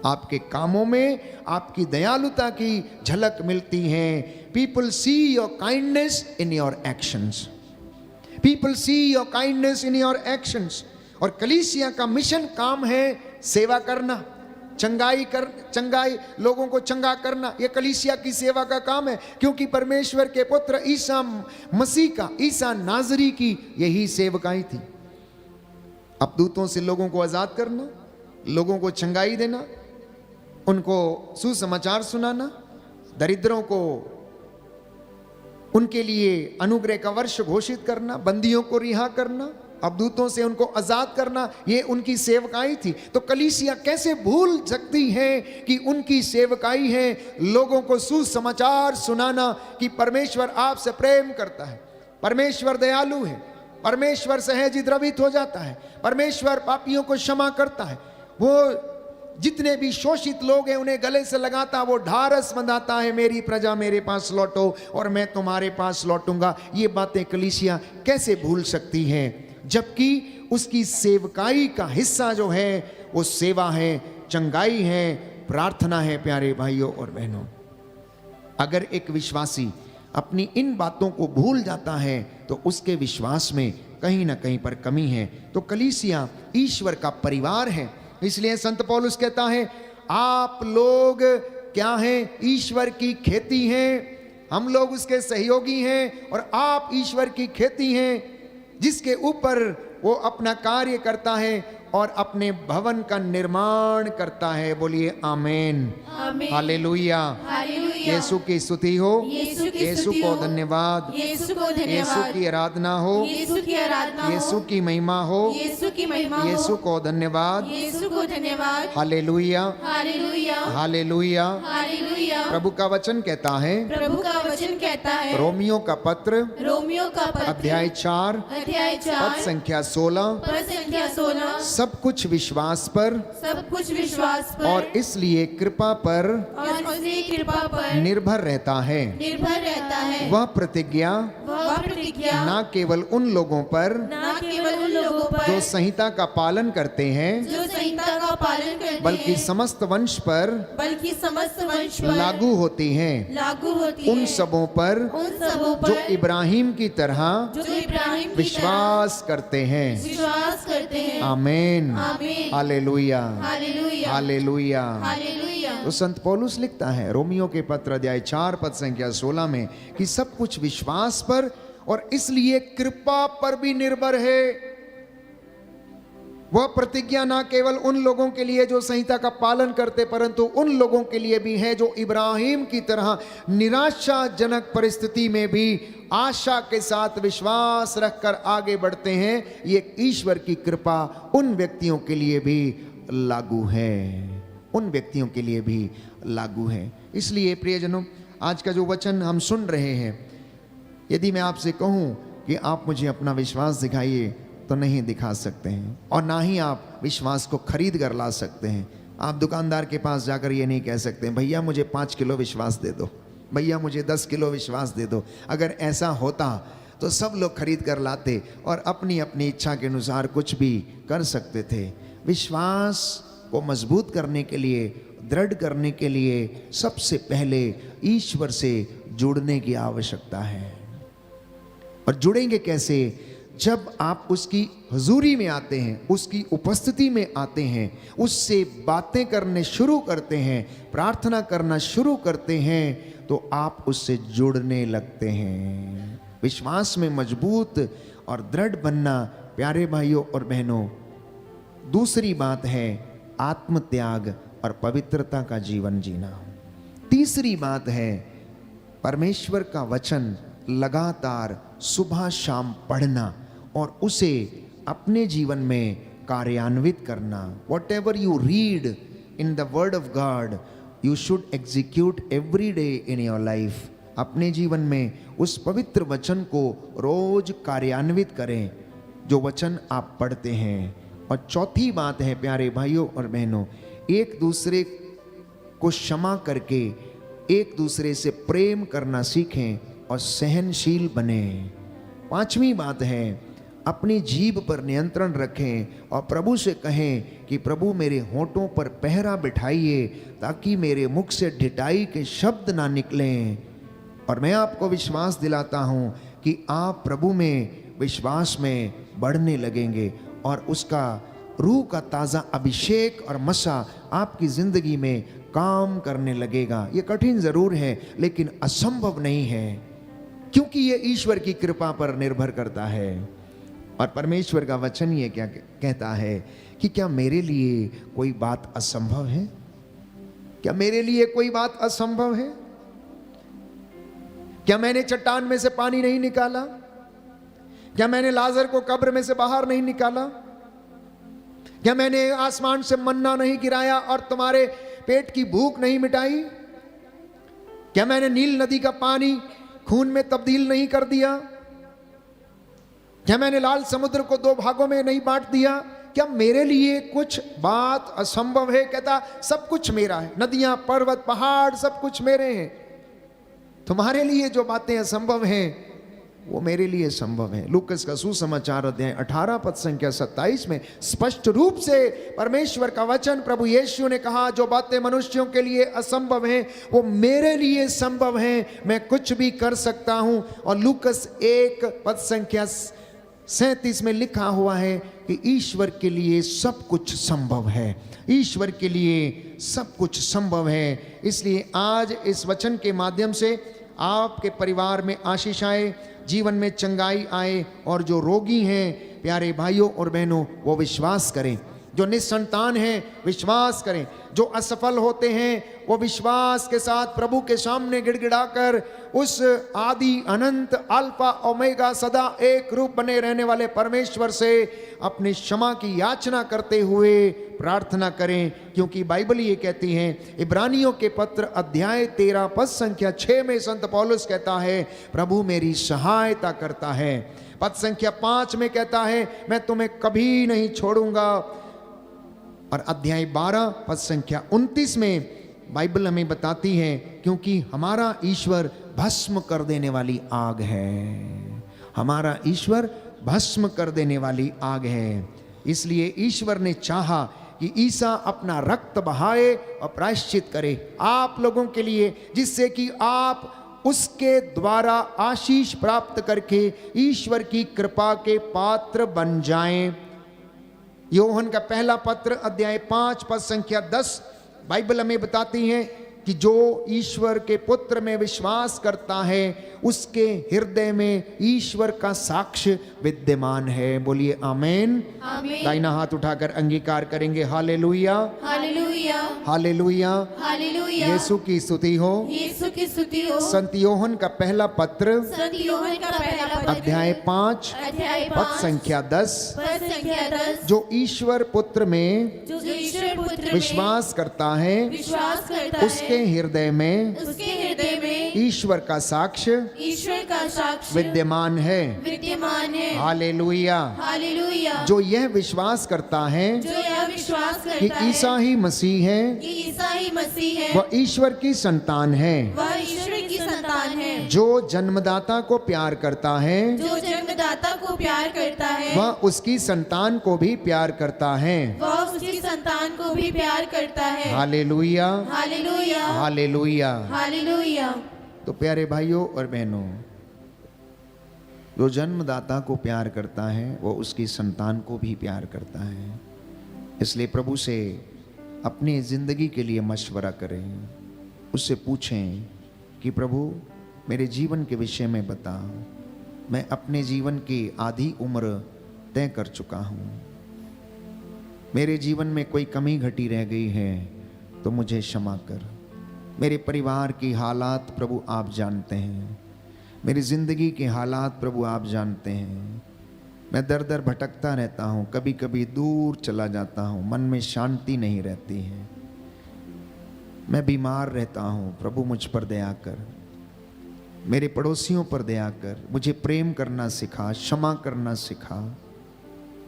आपके कामों में आपकी दयालुता की झलक मिलती है। People see your kindness in your actions, people see your kindness in your actions. और कलीसिया का मिशन काम है सेवा करना, चंगाई लोगों को चंगा करना। ये कलीसिया की सेवा का काम है, क्योंकि परमेश्वर के पुत्र ईसा मसीह का, ईसा नाजरी की यही सेवकाई थी। अपदूतों से लोगों को आजाद करना, लोगों को चंगाई देना, उनको सुसमाचार सुनाना, दरिद्रों को उनके लिए अनुग्रह का वर्ष घोषित करना, बंदियों को रिहा करना, अबदूतों से उनको आजाद करना, ये उनकी सेवकाई थी। तो कलीसिया कैसे भूल सकती है कि उनकी सेवकाई है लोगों को सुसमाचार सुनाना कि परमेश्वर आपसे प्रेम करता है, परमेश्वर दयालु है, परमेश्वर सहज द्रवित हो जाता है, परमेश्वर पापियों को क्षमा करता है, वो जितने भी शोषित लोग हैं उन्हें गले से लगाता, वो ढारस बंधाता है, मेरी प्रजा मेरे पास लौटो और मैं तुम्हारे पास लौटूंगा। ये बातें कलीसिया कैसे भूल सकती है, जबकि उसकी सेवकाई का हिस्सा जो है वो सेवा है, चंगाई है, प्रार्थना है। प्यारे भाइयों और बहनों, अगर एक विश्वासी अपनी इन बातों को भूल जाता है तो उसके विश्वास में कहीं ना कहीं पर कमी है। तो कलीसिया ईश्वर का परिवार है। इसलिए संत पौलुस कहता है आप लोग क्या हैं, ईश्वर की खेती हैं, हम लोग उसके सहयोगी हैं और आप ईश्वर की खेती हैं जिसके ऊपर वो अपना कार्य करता है और अपने भवन का निर्माण करता है। बोलिए आमीन, हालेलुया, यीशु की स्तुति हो, यीशु को धन्यवाद, यीशु की आराधना हो, यीशु की महिमा हो, यीशु को धन्यवाद, हालेलुया, हालेलुया। प्रभु का वचन कहता है, रोमियो का पत्र अध्याय 4 पद संख्या 16, सब कुछ विश्वास पर और इसलिए कृपा पर निर्भर रहता है। वह प्रतिज्ञा न केवल उन लोगों पर जो संहिता का पालन करते हैं, बल्कि समस्त वंश पर लागू होती है, उन सबों पर जो इब्राहिम की तरह विश्वास करते हैं। आमीन, हालेलुया, हालेलुया। तो संत पौलुस लिखता है रोमियो के पत्र अध्याय 4 पद संख्या 16 में कि सब कुछ विश्वास पर और इसलिए कृपा पर भी निर्भर है। वह प्रतिज्ञा ना केवल उन लोगों के लिए जो संहिता का पालन करते, परंतु उन लोगों के लिए भी है जो इब्राहिम की तरह निराशाजनक परिस्थिति में भी आशा के साथ विश्वास रखकर आगे बढ़ते हैं। ये ईश्वर की कृपा उन व्यक्तियों के लिए भी लागू है, उन व्यक्तियों के लिए भी लागू है। इसलिए प्रियजनों, आज का जो वचन हम सुन रहे हैं, यदि मैं आपसे कहूं कि आप मुझे अपना विश्वास दिखाइए तो नहीं दिखा सकते हैं, और ना ही आप विश्वास को खरीद कर ला सकते हैं। आप दुकानदार के पास जाकर ये नहीं कह सकते भैया मुझे 5 किलो विश्वास दे दो, भैया मुझे 10 किलो विश्वास दे दो। अगर ऐसा होता तो सब लोग खरीद कर लाते और अपनी अपनी इच्छा के अनुसार कुछ भी कर सकते थे। विश्वास को मजबूत करने के लिए दृढ़ करने के लिए सबसे पहले ईश्वर से जुड़ने की आवश्यकता है। और जुड़ेंगे कैसे? जब आप उसकी हुजूरी में आते हैं, उसकी उपस्थिति में आते हैं, उससे बातें करने शुरू करते हैं, प्रार्थना करना शुरू करते हैं, तो आप उससे जुड़ने लगते हैं। विश्वास में मजबूत और दृढ़ बनना प्यारे भाइयों और बहनों। दूसरी बात है आत्मत्याग और पवित्रता का जीवन जीना। तीसरी बात है परमेश्वर का वचन लगातार सुबह शाम पढ़ना और उसे अपने जीवन में कार्यान्वित करना। What ever you read in the word of God you should execute every day in your life. अपने जीवन में उस पवित्र वचन को रोज कार्यान्वित करें जो वचन आप पढ़ते हैं। और चौथी बात है प्यारे भाइयों और बहनों, एक दूसरे को क्षमा करके एक दूसरे से प्रेम करना सीखें और सहनशील बने। पांचवी बात है अपनी जीभ पर नियंत्रण रखें और प्रभु से कहें कि प्रभु मेरे होठों पर पहरा बिठाइए ताकि मेरे मुख से ढिठाई के शब्द ना निकलें। और मैं आपको विश्वास दिलाता हूं कि आप प्रभु में विश्वास में बढ़ने लगेंगे और उसका रूह का ताज़ा अभिषेक और मसा आपकी ज़िंदगी में काम करने लगेगा। ये कठिन ज़रूर है लेकिन असंभव नहीं है, क्योंकि ये ईश्वर की कृपा पर निर्भर करता है। और परमेश्वर का वचन ये क्या कहता है कि क्या मेरे लिए कोई बात असंभव है? क्या मेरे लिए कोई बात असंभव है? क्या मैंने चट्टान में से पानी नहीं निकाला? क्या मैंने लाजर को कब्र में से बाहर नहीं निकाला? क्या मैंने आसमान से मन्ना नहीं गिराया और तुम्हारे पेट की भूख नहीं मिटाई? क्या मैंने नील नदी का पानी खून में तब्दील नहीं कर दिया? क्या मैंने लाल समुद्र को 2 भागों में नहीं बांट दिया? क्या मेरे लिए कुछ बात असंभव है? कहता सब कुछ मेरा है, नदियां, पर्वत, पहाड़ सब कुछ मेरे हैं। तुम्हारे लिए जो बातें असंभव हैं वो मेरे लिए संभव है। लूकस का सुसमाचार अध्याय 18 पद संख्या 27 में स्पष्ट रूप से परमेश्वर का वचन प्रभु यीशु ने कहा, जो बातें मनुष्यों के लिए असंभव हैं वो मेरे लिए संभव हैं, मैं कुछ भी कर सकता हूं। और लूकस 1 पद संख्या 37 में लिखा हुआ है कि ईश्वर के लिए सब कुछ संभव है। ईश्वर के लिए सब कुछ संभव है। इसलिए आज इस वचन के माध्यम से आपके परिवार में आशीष आए, जीवन में चंगाई आए, और जो रोगी हैं प्यारे भाइयों और बहनों वो विश्वास करें, जो निसंतान हैं विश्वास करें, जो असफल होते हैं वो विश्वास के साथ प्रभु के सामने गिड़गिड़ाकर उस आदि अनंत अल्फा ओमेगा सदा एक रूप बने रहने वाले परमेश्वर से अपनी क्षमा की याचना करते हुए प्रार्थना करें। क्योंकि बाइबल ये कहती है, इब्रानियों के पत्र अध्याय 13 पद संख्या 6 में संत पौलुस कहता है, प्रभु मेरी सहायता करता है। पद संख्या 5 में कहता है, मैं तुम्हें कभी नहीं छोड़ूंगा। और अध्याय 12 पद संख्या 29 में बाइबल हमें बताती है, क्योंकि हमारा ईश्वर भस्म कर देने वाली आग है। हमारा ईश्वर भस्म कर देने वाली आग है। इसलिए ईश्वर ने चाहा कि ईसा अपना रक्त बहाए और प्रायश्चित करे आप लोगों के लिए, जिससे कि आप उसके द्वारा आशीष प्राप्त करके ईश्वर की कृपा के पात्र बन जाएं। यूहन्ना का पहला पत्र अध्याय 5 पद संख्या 10 बाइबल हमें बताती है कि जो ईश्वर के पुत्र में विश्वास करता है उसके हृदय में ईश्वर का साक्ष्य विद्यमान है। बोलिए आमेन। दाहिना हाथ उठाकर अंगीकार करेंगे, हालेलुया हालेलुया हालेलुया हालेलुया। यीशु की स्तुति हो, यीशु की स्तुति हो। संत यूहन्ना का पहला पत्र संत यूहन्ना का पहला पत्र अध्याय 5 अध्याय पद संख्या 10, पद संख्या 10, जो ईश्वर पुत्र में जो ईश्वर पुत्र में विश्वास करता है विश्वास करता उसके है, हृदय में उसके हृदय में ईश्वर का साक्ष्य ईश्वर का साक्ष्य विद्यमान है। विद्यमान है। हालेलुया। हालेलुया। जो यह विश्वास करता है जो यह विश्वास कि करता है ईसा ही मसीह है, कि ईसा ही मसीह है, वह ईश्वर की संतान है। वह ईश्वर की संतान धन्यवान है। जो जन्मदाता को प्यार करता है जो जन्मदाता को प्यार करता है वह उसकी संतान को भी प्यार करता है। वह उसकी संतान को भी प्यार करता है। Hallelujah, hallelujah, hallelujah. हालेलुया। तो प्यारे भाइयों और बहनों, जो जन्मदाता को प्यार करता है वो उसकी संतान को भी प्यार करता है। इसलिए प्रभु से अपनी जिंदगी के लिए मशवरा करें, उससे पूछें कि प्रभु मेरे जीवन के विषय में बता। मैं अपने जीवन की आधी उम्र तय कर चुका हूँ, मेरे जीवन में कोई कमी घटी रह गई है तो मुझे क्षमा कर। मेरे परिवार की हालात प्रभु आप जानते हैं, मेरी ज़िंदगी के हालात प्रभु आप जानते हैं। मैं दर दर भटकता रहता हूँ, कभी कभी दूर चला जाता हूँ, मन में शांति नहीं रहती है, मैं बीमार रहता हूँ। प्रभु मुझ पर दया कर, मेरे पड़ोसियों पर दया कर, मुझे प्रेम करना सिखा, क्षमा करना सिखा,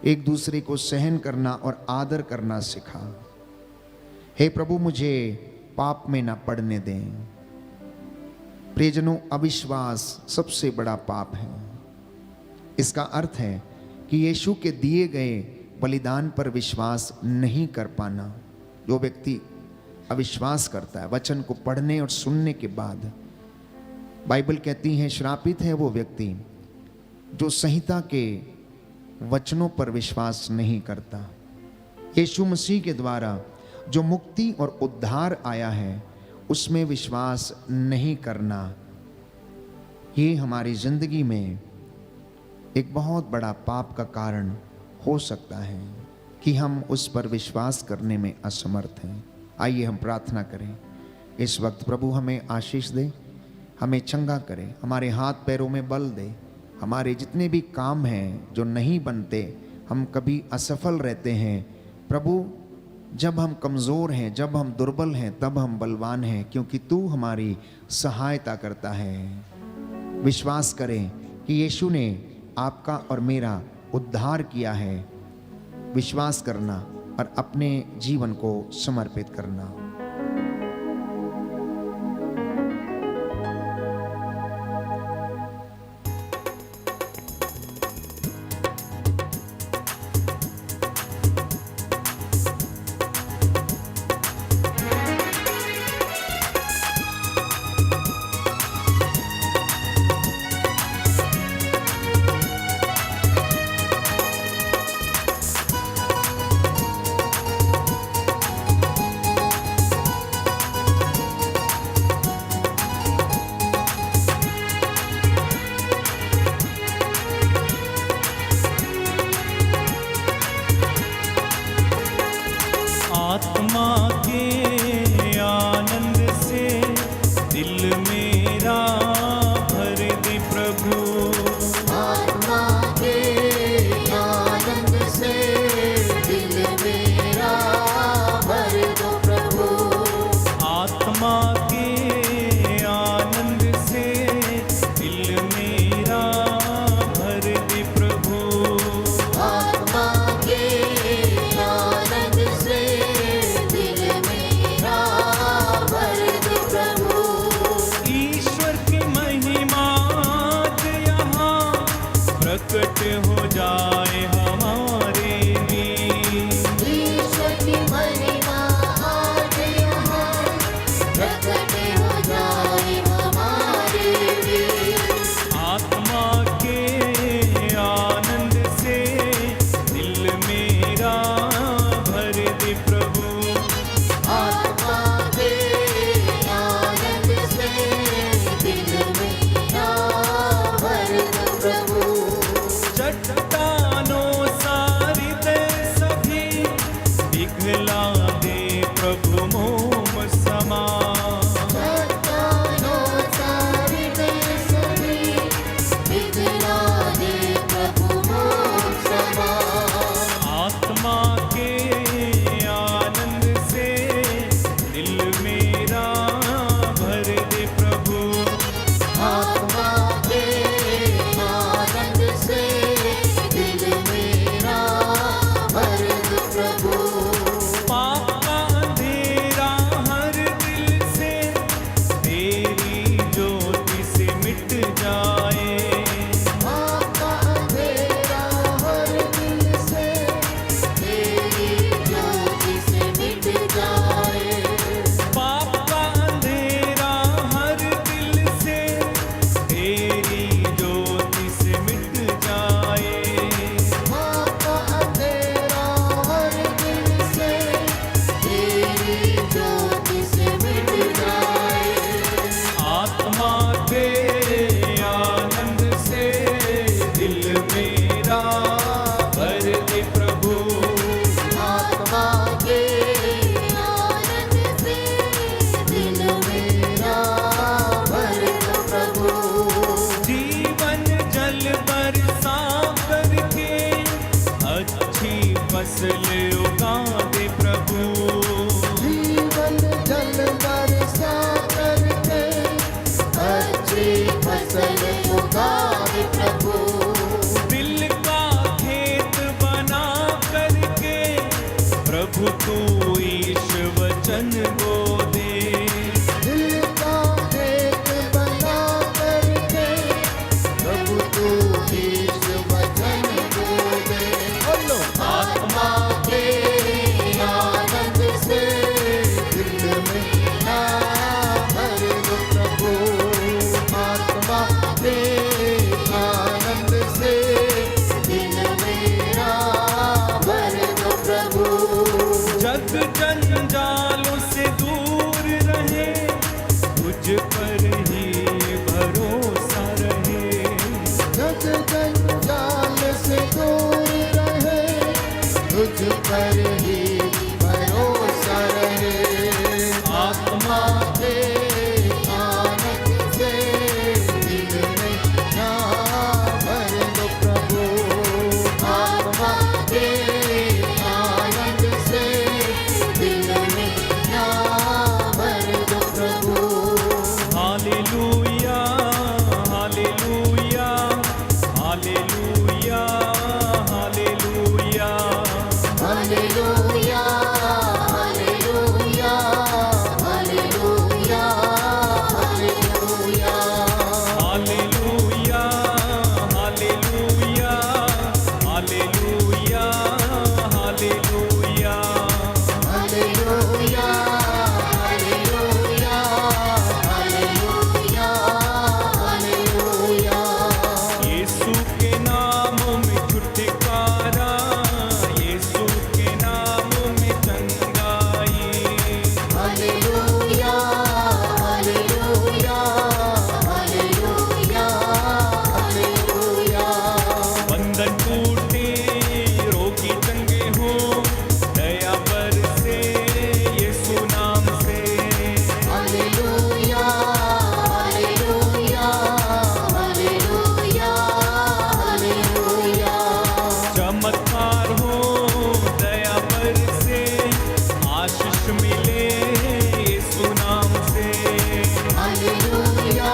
एक दूसरे को सहन करना और आदर करना सिखा। हे प्रभु मुझे पाप में ना पड़ने दें। प्रियजनों, अविश्वास सबसे बड़ा पाप है। इसका अर्थ है कि यीशु के दिए गए बलिदान पर विश्वास नहीं कर पाना। जो व्यक्ति अविश्वास करता है वचन को पढ़ने और सुनने के बाद, बाइबल कहती है श्रापित है वो व्यक्ति जो संहिता के वचनों पर विश्वास नहीं करता। यीशु मसीह के द्वारा जो मुक्ति और उद्धार आया है उसमें विश्वास नहीं करना, ये हमारी जिंदगी में एक बहुत बड़ा पाप का कारण हो सकता है कि हम उस पर विश्वास करने में असमर्थ हैं। आइए हम प्रार्थना करें। इस वक्त प्रभु हमें आशीष दे, हमें चंगा करे, हमारे हाथ पैरों में बल दे। हमारे जितने भी काम हैं जो नहीं बनते, हम कभी असफल रहते हैं, प्रभु जब हम कमज़ोर हैं, जब हम दुर्बल हैं, तब हम बलवान हैं, क्योंकि तू हमारी सहायता करता है। विश्वास करें कि यीशु ने आपका और मेरा उद्धार किया है। विश्वास करना और अपने जीवन को समर्पित करना। आत्मा के आनंद से दिल मेरा भर दे प्रभु। आत्मा के आनंद से दिल मेरा भर दो प्रभु। आत्मा के आनंद से दिल मेरा भर दे प्रभु। आत्मा के आनंद से दिल मेरा भर दो प्रभु। ईश्वर की महिमा यहाँ प्रकट हो जाए हमारे लिए। ईश्वर की महिमा आज यहाँ प्रकट हो जाए हमारे लिए। आत्मा के आनंद से दिल मेरा भर दे प्रभु। आत्मा के आनंद से दिल मेरा भर दो प्रभु। चट्टानों सारी दे सभी पिघला दे प्रभु मोम समा। चट्टानों सारी दे सभी पिघला दे प्रभु मोम समा। आत्मा के आनंद से दिल मेरा भर दे प्रभु। आत्मा के आनंद से दिल मेरा भर दो प्रभु। पाप का अंधेरा हर दिल वचन वो दे। दिल का एक बना करके प्रभु तू इस वचन को दे। बोलो आत्मा के आनंद से दिल में ना भर दो प्रभु, आत्मा के आनंद से दिल मेरा भर दो प्रभु। जग जंजालों से दूर रहे, तुझ पर ही भरोसा रहे। जग जंजाल से दूर रहे, तुझ पर ही भरोसा रहे। आत्मा के आनंद से दिल में ना भर दो प्रभु, आत्मा के आनंद से दिल में ना भर दो प्रभु। Hallelujah hallelujah hallelujah hallelujah. Hallelujah hallelujah hallelujah hallelujah. Hallelujah hallelujah hallelujah hallelujah. Hallelujah hallelujah hallelujah hallelujah. यीशु के नामों में छुटकारा, यीशु के नामों में चंगाई। Hallelujah hallelujah hallelujah hallelujah. बंधन टूटे, रोगी चंगे हो, दया बरसे यीशु नाम से। Hallelujah hallelujah hallelujah hallelujah. चमत्कार हो, दया बरसे, आशीष मिले यीशु नाम से। Hallelujah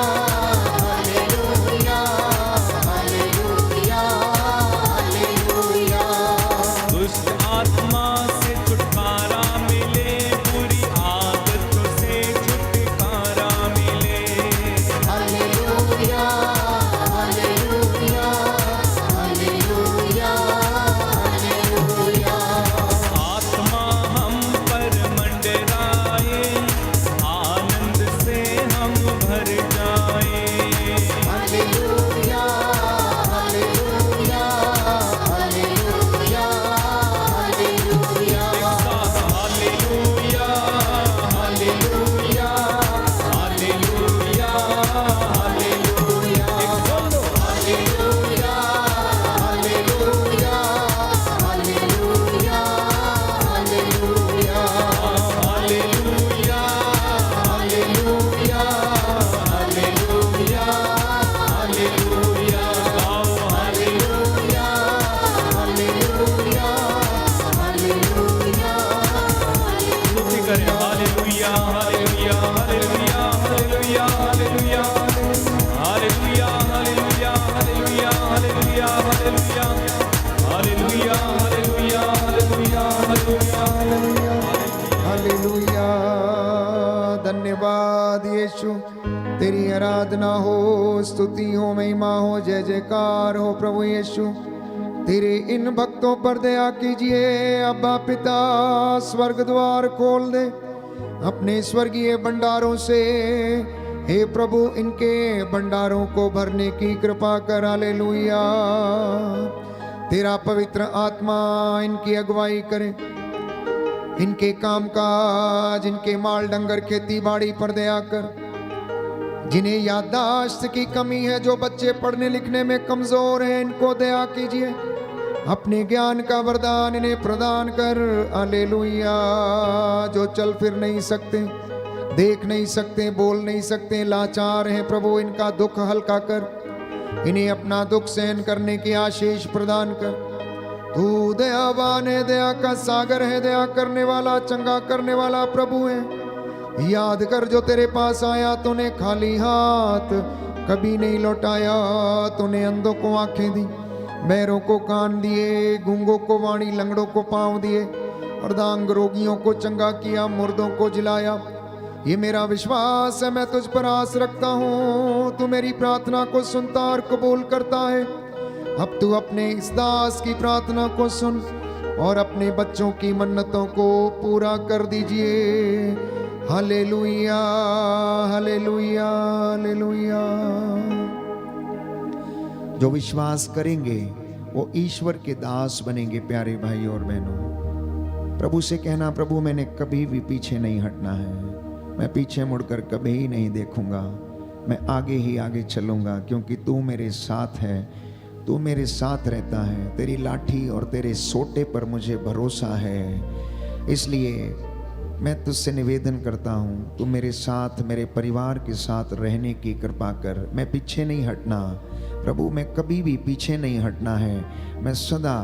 hallelujah hallelujah hallelujah. दुष्ट आत्मा से छुटकारा मिले, बुरी आदतों से छुटकारा मिले। Hallelujah hallelujah hallelujah hallelujah. आत्मा हम पर मंडराए, आनंद से हम भर जाए। Hallelujah hallelujah hallelujah hallelujah. Hallelujah hallelujah hallelujah hallelujah. Hallelujah hallelujah hallelujah hallelujah. Hallelujah hallelujah hallelujah hallelujah. गाओ हालेलुया हालेलुया हालेलुया स्तुति करें। Hallelujah hallelujah hallelujah hallelujah hallelujah hallelujah hallelujah hallelujah hallelujah hallelujah hallelujah hallelujah hallelujah hallelujah. Hallelujah. धन्यवाद यीशु, तेरी आराधना हो, स्तुति हो, महिमा हो, जय जयकार हो प्रभु यीशु। तेरे इन भक्तों पर दया कीजिए अब्बा पिता, स्वर्ग द्वार खोल दे अपने स्वर्गीय भंडारों से। हे प्रभु, इनके भंडारों को भरने की कृपा कर। हालेलुया। तेरा पवित्र आत्मा इनकी अगुवाई करे, इनके काम काज, इनके माल डंगर खेती बाड़ी पर दया कर। जिन्हें याददाश्त की कमी है, जो बच्चे पढ़ने लिखने में कमजोर हैं, इनको दया कीजिए। अपने ज्ञान का वरदान इन्हें प्रदान कर। हालेलुया। जो चल फिर नहीं सकते, देख नहीं सकते, बोल नहीं सकते, लाचार हैं प्रभु, इनका दुख हल्का कर। इन्हें अपना दुख सहन करने की आशीष प्रदान कर। तू दयावान है, दया का सागर है, दया करने वाला, चंगा करने वाला प्रभु है। याद कर, जो तेरे पास आया तूने खाली हाथ कभी नहीं लौटाया। तूने अंधों को आंखें दी, बहरों को कान दिए, गूंगों को वाणी, लंगड़ों को पांव दिए, अर्धांग रोगियों को चंगा किया, मुर्दों को जिलाया। ये मेरा विश्वास है, मैं तुझ पर आस रखता हूँ। तू मेरी प्रार्थना को सुनता और कबूल करता है। अब तू अपने इस दास की प्रार्थना को सुन और अपने बच्चों की मन्नतों को पूरा कर दीजिए। Hallelujah, hallelujah, hallelujah. जो विश्वास करेंगे वो ईश्वर के दास बनेंगे। प्यारे भाई और बहनों, प्रभु से कहना, प्रभु मैंने कभी भी पीछे नहीं हटना है, मैं पीछे मुड़कर कभी ही नहीं देखूंगा, मैं आगे ही आगे चलूंगा, क्योंकि तू मेरे साथ है, तू मेरे साथ रहता है। तेरी लाठी और तेरे सोटे पर मुझे भरोसा है। इसलिए मैं तुझसे निवेदन करता हूँ, तू मेरे साथ, मेरे परिवार के साथ रहने की कृपा कर। मैं पीछे नहीं हटना प्रभु, मैं कभी भी पीछे नहीं हटना है, मैं सदा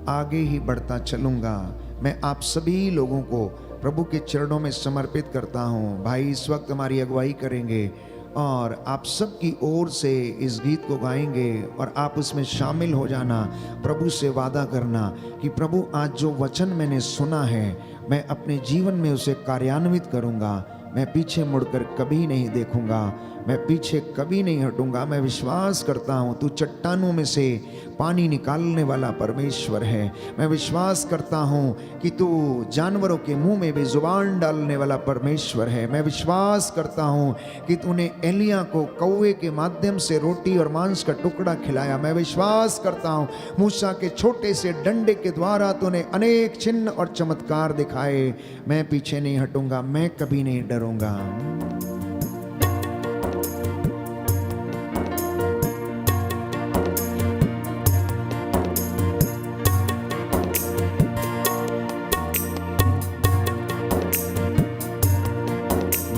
आगे ही बढ़ता चलूँगा। मैं आप सभी लोगों को प्रभु के चरणों में समर्पित करता हूँ। भाई इस वक्त हमारी अगुवाई करेंगे और आप सबकी ओर से इस गीत को गाएंगे और आप उसमें शामिल हो जाना। प्रभु से वादा करना कि प्रभु आज जो वचन मैंने सुना है मैं अपने जीवन में उसे कार्यान्वित करूँगा, मैं पीछे मुड़कर कभी नहीं देखूंगा, मैं पीछे कभी नहीं हटूंगा। मैं विश्वास करता हूँ तू चट्टानों में से पानी निकालने वाला परमेश्वर है। मैं विश्वास करता हूँ कि तू जानवरों के मुंह में भी जुबान डालने वाला परमेश्वर है। मैं विश्वास करता हूँ कि तूने एलिया को कौवे के माध्यम से रोटी और मांस का टुकड़ा खिलाया। मैं विश्वास करता हूँ मूसा के छोटे से डंडे के द्वारा तूने अनेक चिन्ह और चमत्कार दिखाए। मैं पीछे नहीं हटूंगा, मैं कभी नहीं डरूंगा।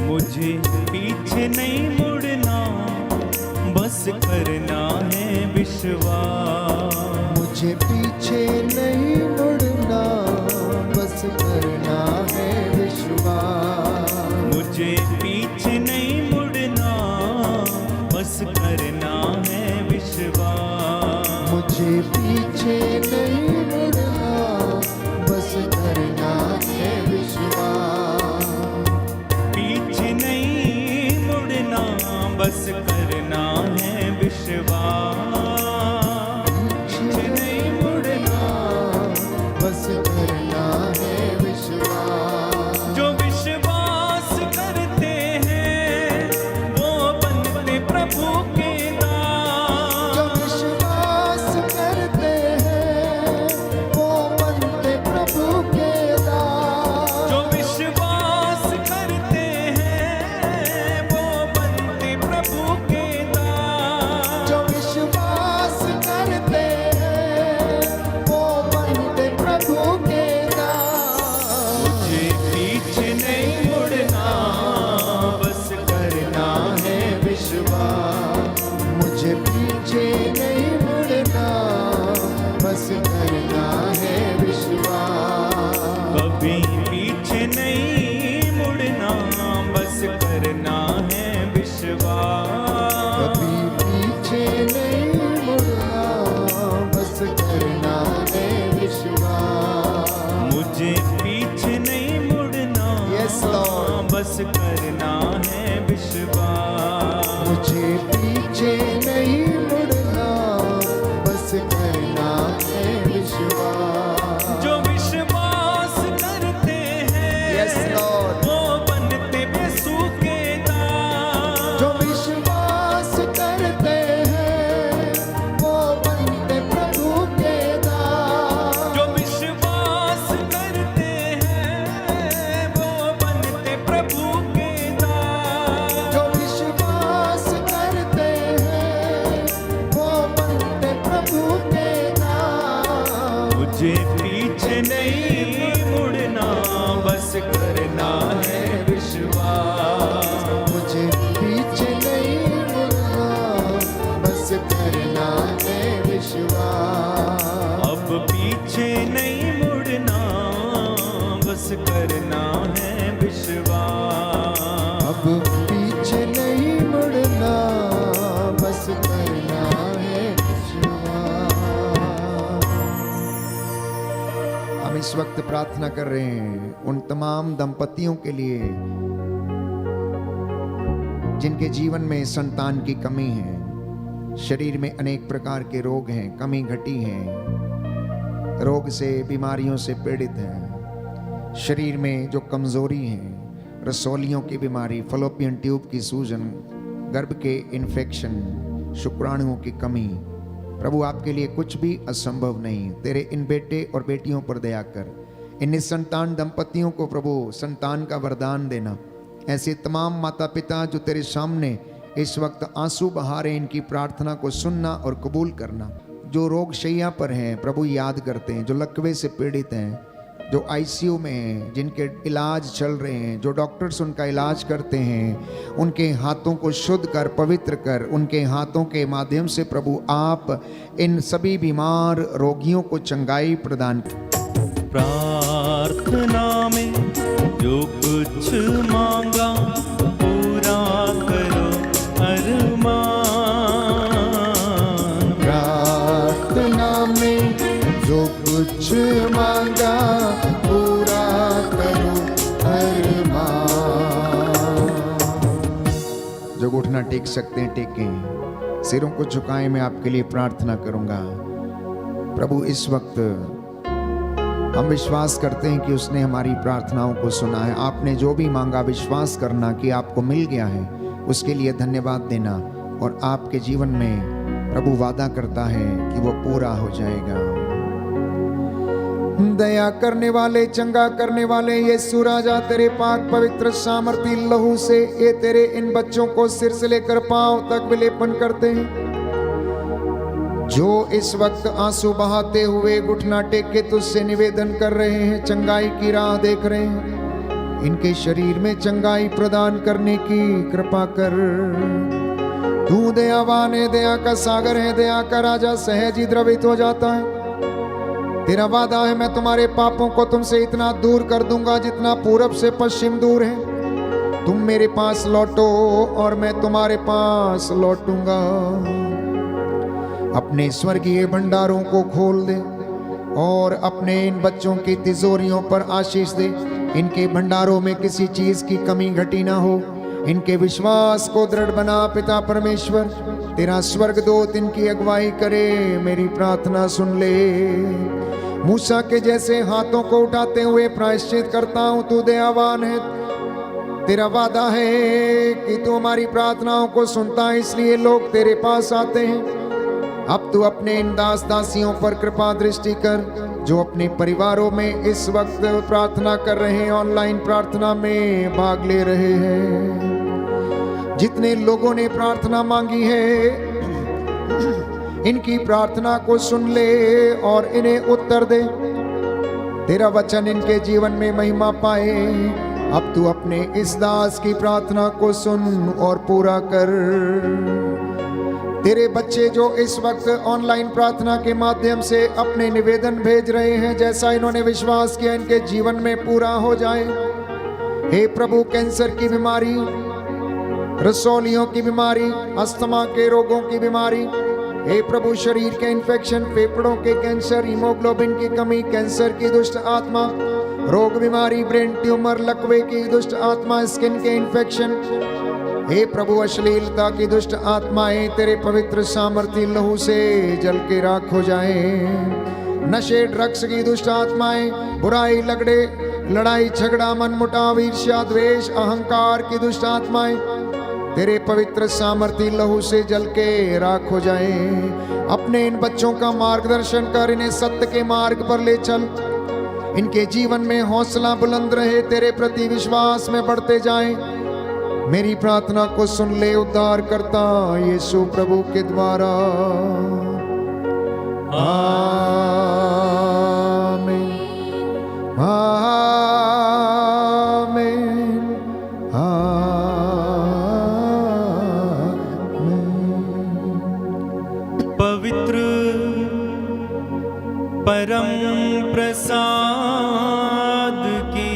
मुझे पीछे नहीं मुड़ना, बस करना है विश्वास। मुझे पीछे नहीं मुड़ना, बस करना है विश्वास। मुझे पीछे नहीं मुड़ना, बस करना है विश्वास। मुझे पीछे नहीं मुड़ना, बस करना है विश्वास। पीछे नहीं मुड़ना, बस करना है विश्वास। पीछे नहीं मुड़ना, बस करना है विश्वास। जो विश्वास करते हैं वो बनते प्रभु के दास। जो विश्वास करते हैं वो बनते प्रभु के दास। जो विश्वास करते हैं वो बनते प्रभु के दास। जो विश्वास करते हैं वो बनते प्रभु के दास। मुझे पीछे नहीं मुड़ना, बस करना है विश्वास। मुझे पीछे नहीं मुड़ना, बस करना है विश्वास। कभी पीछे नहीं मुड़ना, बस करना है विश्वास। कभी पीछे नहीं मुड़ना, बस करना है विश्वास। मुझे पीछे नहीं मुड़ना, Yes, Lord. बस करना है विश्वास। मुझे पीछे नहीं मुड़ना, बस करना है विश्वास। जो विश्वास करते हैं Yes, Lord. वो बनते यीशु के दास। जो विश्वास करते हैं वो बनते प्रभु के दास। जो विश्वास करते हैं वो बनते प्रभु के दास। इस वक्त प्रार्थना कर रहे हैं उन तमाम दंपतियों के लिए जिनके जीवन में संतान की कमी है, शरीर में अनेक प्रकार के रोग हैं, कमी घटी है, रोग से बीमारियों से पीड़ित हैं, शरीर में जो कमजोरी है, रसौलियों की बीमारी, फलोपियन ट्यूब की सूजन, गर्भ के इन्फेक्शन, शुक्राणुओं की कमी, प्रभु आपके लिए कुछ भी असंभव नहीं। तेरे इन बेटे और बेटियों पर दया कर, इन निसंतान दंपतियों को प्रभु संतान का वरदान देना। ऐसे तमाम माता पिता जो तेरे सामने इस वक्त आंसू बहा रहे, इनकी प्रार्थना को सुनना और कबूल करना। जो रोग शैया पर हैं प्रभु याद करते हैं, जो लकवे से पीड़ित हैं, जो आईसीयू में हैं, जिनके इलाज चल रहे हैं, जो डॉक्टर्स उनका इलाज करते हैं, उनके हाथों को शुद्ध कर, पवित्र कर। उनके हाथों के माध्यम से प्रभु आप इन सभी बीमार रोगियों को चंगाई प्रदान कर। प्रार्थना में जो कुछ मांगा पूरा करो अरमान। प्रार्थना में जो कुछ मांगा पूरा करो अरमान। जो घुटना टेक सकते हैं टेकें, सिरों को झुकाएं। मैं आपके लिए प्रार्थना करूंगा। प्रभु इस वक्त हम विश्वास करते हैं कि उसने हमारी प्रार्थनाओं को सुना है। आपने जो भी मांगा विश्वास करना कि आपको मिल गया है, उसके लिए धन्यवाद देना। और आपके जीवन में प्रभु वादा करता है कि वो पूरा हो जाएगा। दया करने वाले, चंगा करने वाले यीशु राजा, तेरे पाक पवित्र सामर्थी लहू से ये तेरे इन बच्चों को सिर से लेकर पांव तक विलेपन करते हैं। जो इस वक्त आंसू बहाते हुए घुटना टेक के तुझसे निवेदन कर रहे हैं, चंगाई की राह देख रहे हैं, इनके शरीर में चंगाई प्रदान करने की कृपा कर। तू दयावान है, दया का सागर है, दया का राजा सहज ही द्रवित हो जाता है। तेरा वादा है, मैं तुम्हारे पापों को तुमसे इतना दूर कर दूंगा जितना पूरब से पश्चिम दूर है। तुम मेरे पास लौटो और मैं तुम्हारे पास लौटूंगा। अपने स्वर्गीय भंडारों को खोल दे और अपने इन बच्चों की तिजोरियों पर आशीष दे। इनके भंडारों में किसी चीज की कमी घटी ना हो। इनके विश्वास को दृढ़ बना पिता परमेश्वर। तेरा स्वर्गदूत इनकी अगुवाई करे। मेरी प्रार्थना सुन ले। मूसा के जैसे हाथों को उठाते हुए प्रायश्चित करता हूं। तू दयावान है, तेरा वादा है कि तू हमारी प्रार्थनाओं को सुनता है, इसलिए लोग तेरे पास आते हैं। अब तू अपने इन दास दासियों पर कृपा दृष्टि कर, जो अपने परिवारों में इस वक्त प्रार्थना कर रहे हैं, ऑनलाइन प्रार्थना में भाग ले रहे हैं। जितने लोगों ने प्रार्थना मांगी है, इनकी प्रार्थना को सुन ले और इन्हें उत्तर दे। तेरा वचन इनके जीवन में महिमा पाए। अब तू अपने इस दास की प्रार्थना को सुन और पूरा कर। तेरे बच्चे जो इस वक्त ऑनलाइन प्रार्थना के माध्यम से अपने निवेदन भेज रहे हैं, जैसा इन्होंने विश्वास किया इनके जीवन में पूरा हो जाए। हे प्रभु, कैंसर की बीमारी, रसौलियों की बीमारी, अस्थमा के रोगों की बीमारी, हे प्रभु शरीर के इन्फेक्शन, फेफड़ों के कैंसर, हीमोग्लोबिन की कमी, कैंसर की दुष्ट आत्मा, रोग बीमारी, ब्रेन ट्यूमर, लकवे की दुष्ट आत्मा, स्किन के इन्फेक्शन, हे प्रभु अश्लीलता की दुष्ट आत्माएं तेरे पवित्र सामर्थी लहू से जल के राख हो जाए। नशे, ड्रग्स की दुष्ट आत्माएं, बुराई, लगड़े, लड़ाई झगड़ा, मनमुटाव, ईर्ष्या, द्वेष, अहंकार की दुष्ट आत्माएं तेरे पवित्र सामर्थी लहू से जल के राख हो जाए। अपने इन बच्चों का मार्गदर्शन कर, इन्हें सत्य के मार्ग पर ले चल। इनके जीवन में हौसला बुलंद रहे, तेरे प्रति विश्वास में बढ़ते जाएं। मेरी प्रार्थना को सुन ले उद्धार करता यीशु प्रभु के द्वारा। आमीन, आमीन, आमीन। पवित्र परम प्रसाद की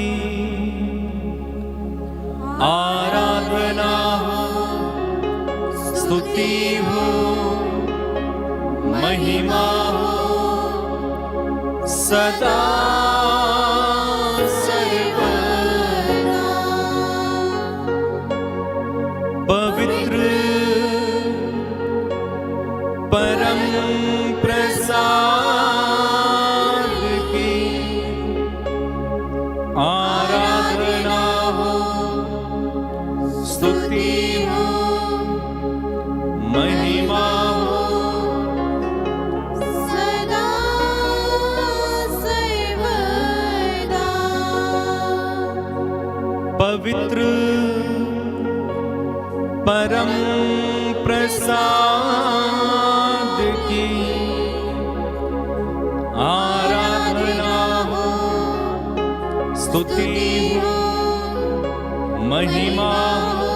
आराधना हो, स्तुति हो, महिमा हो सदा पवित्र परम प्रसाद की आराधना हो, स्तुति हो, महिमा हो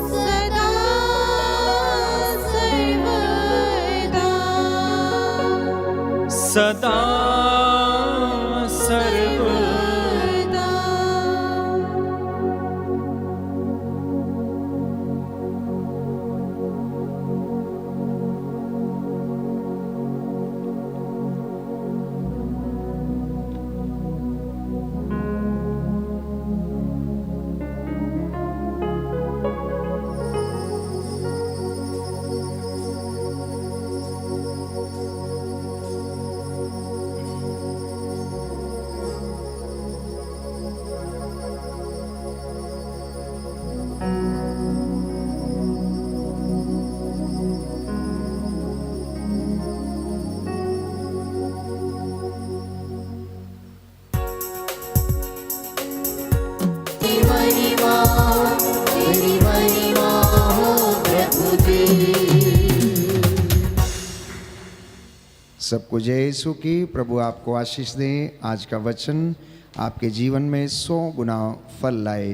सदा सर्वदा। सदा सर्वदा। तेरी महिमा हो प्रभु जी। सबको जय यीशु की। प्रभु आपको आशीष दे। आज का वचन आपके जीवन में 100 गुना फल लाए।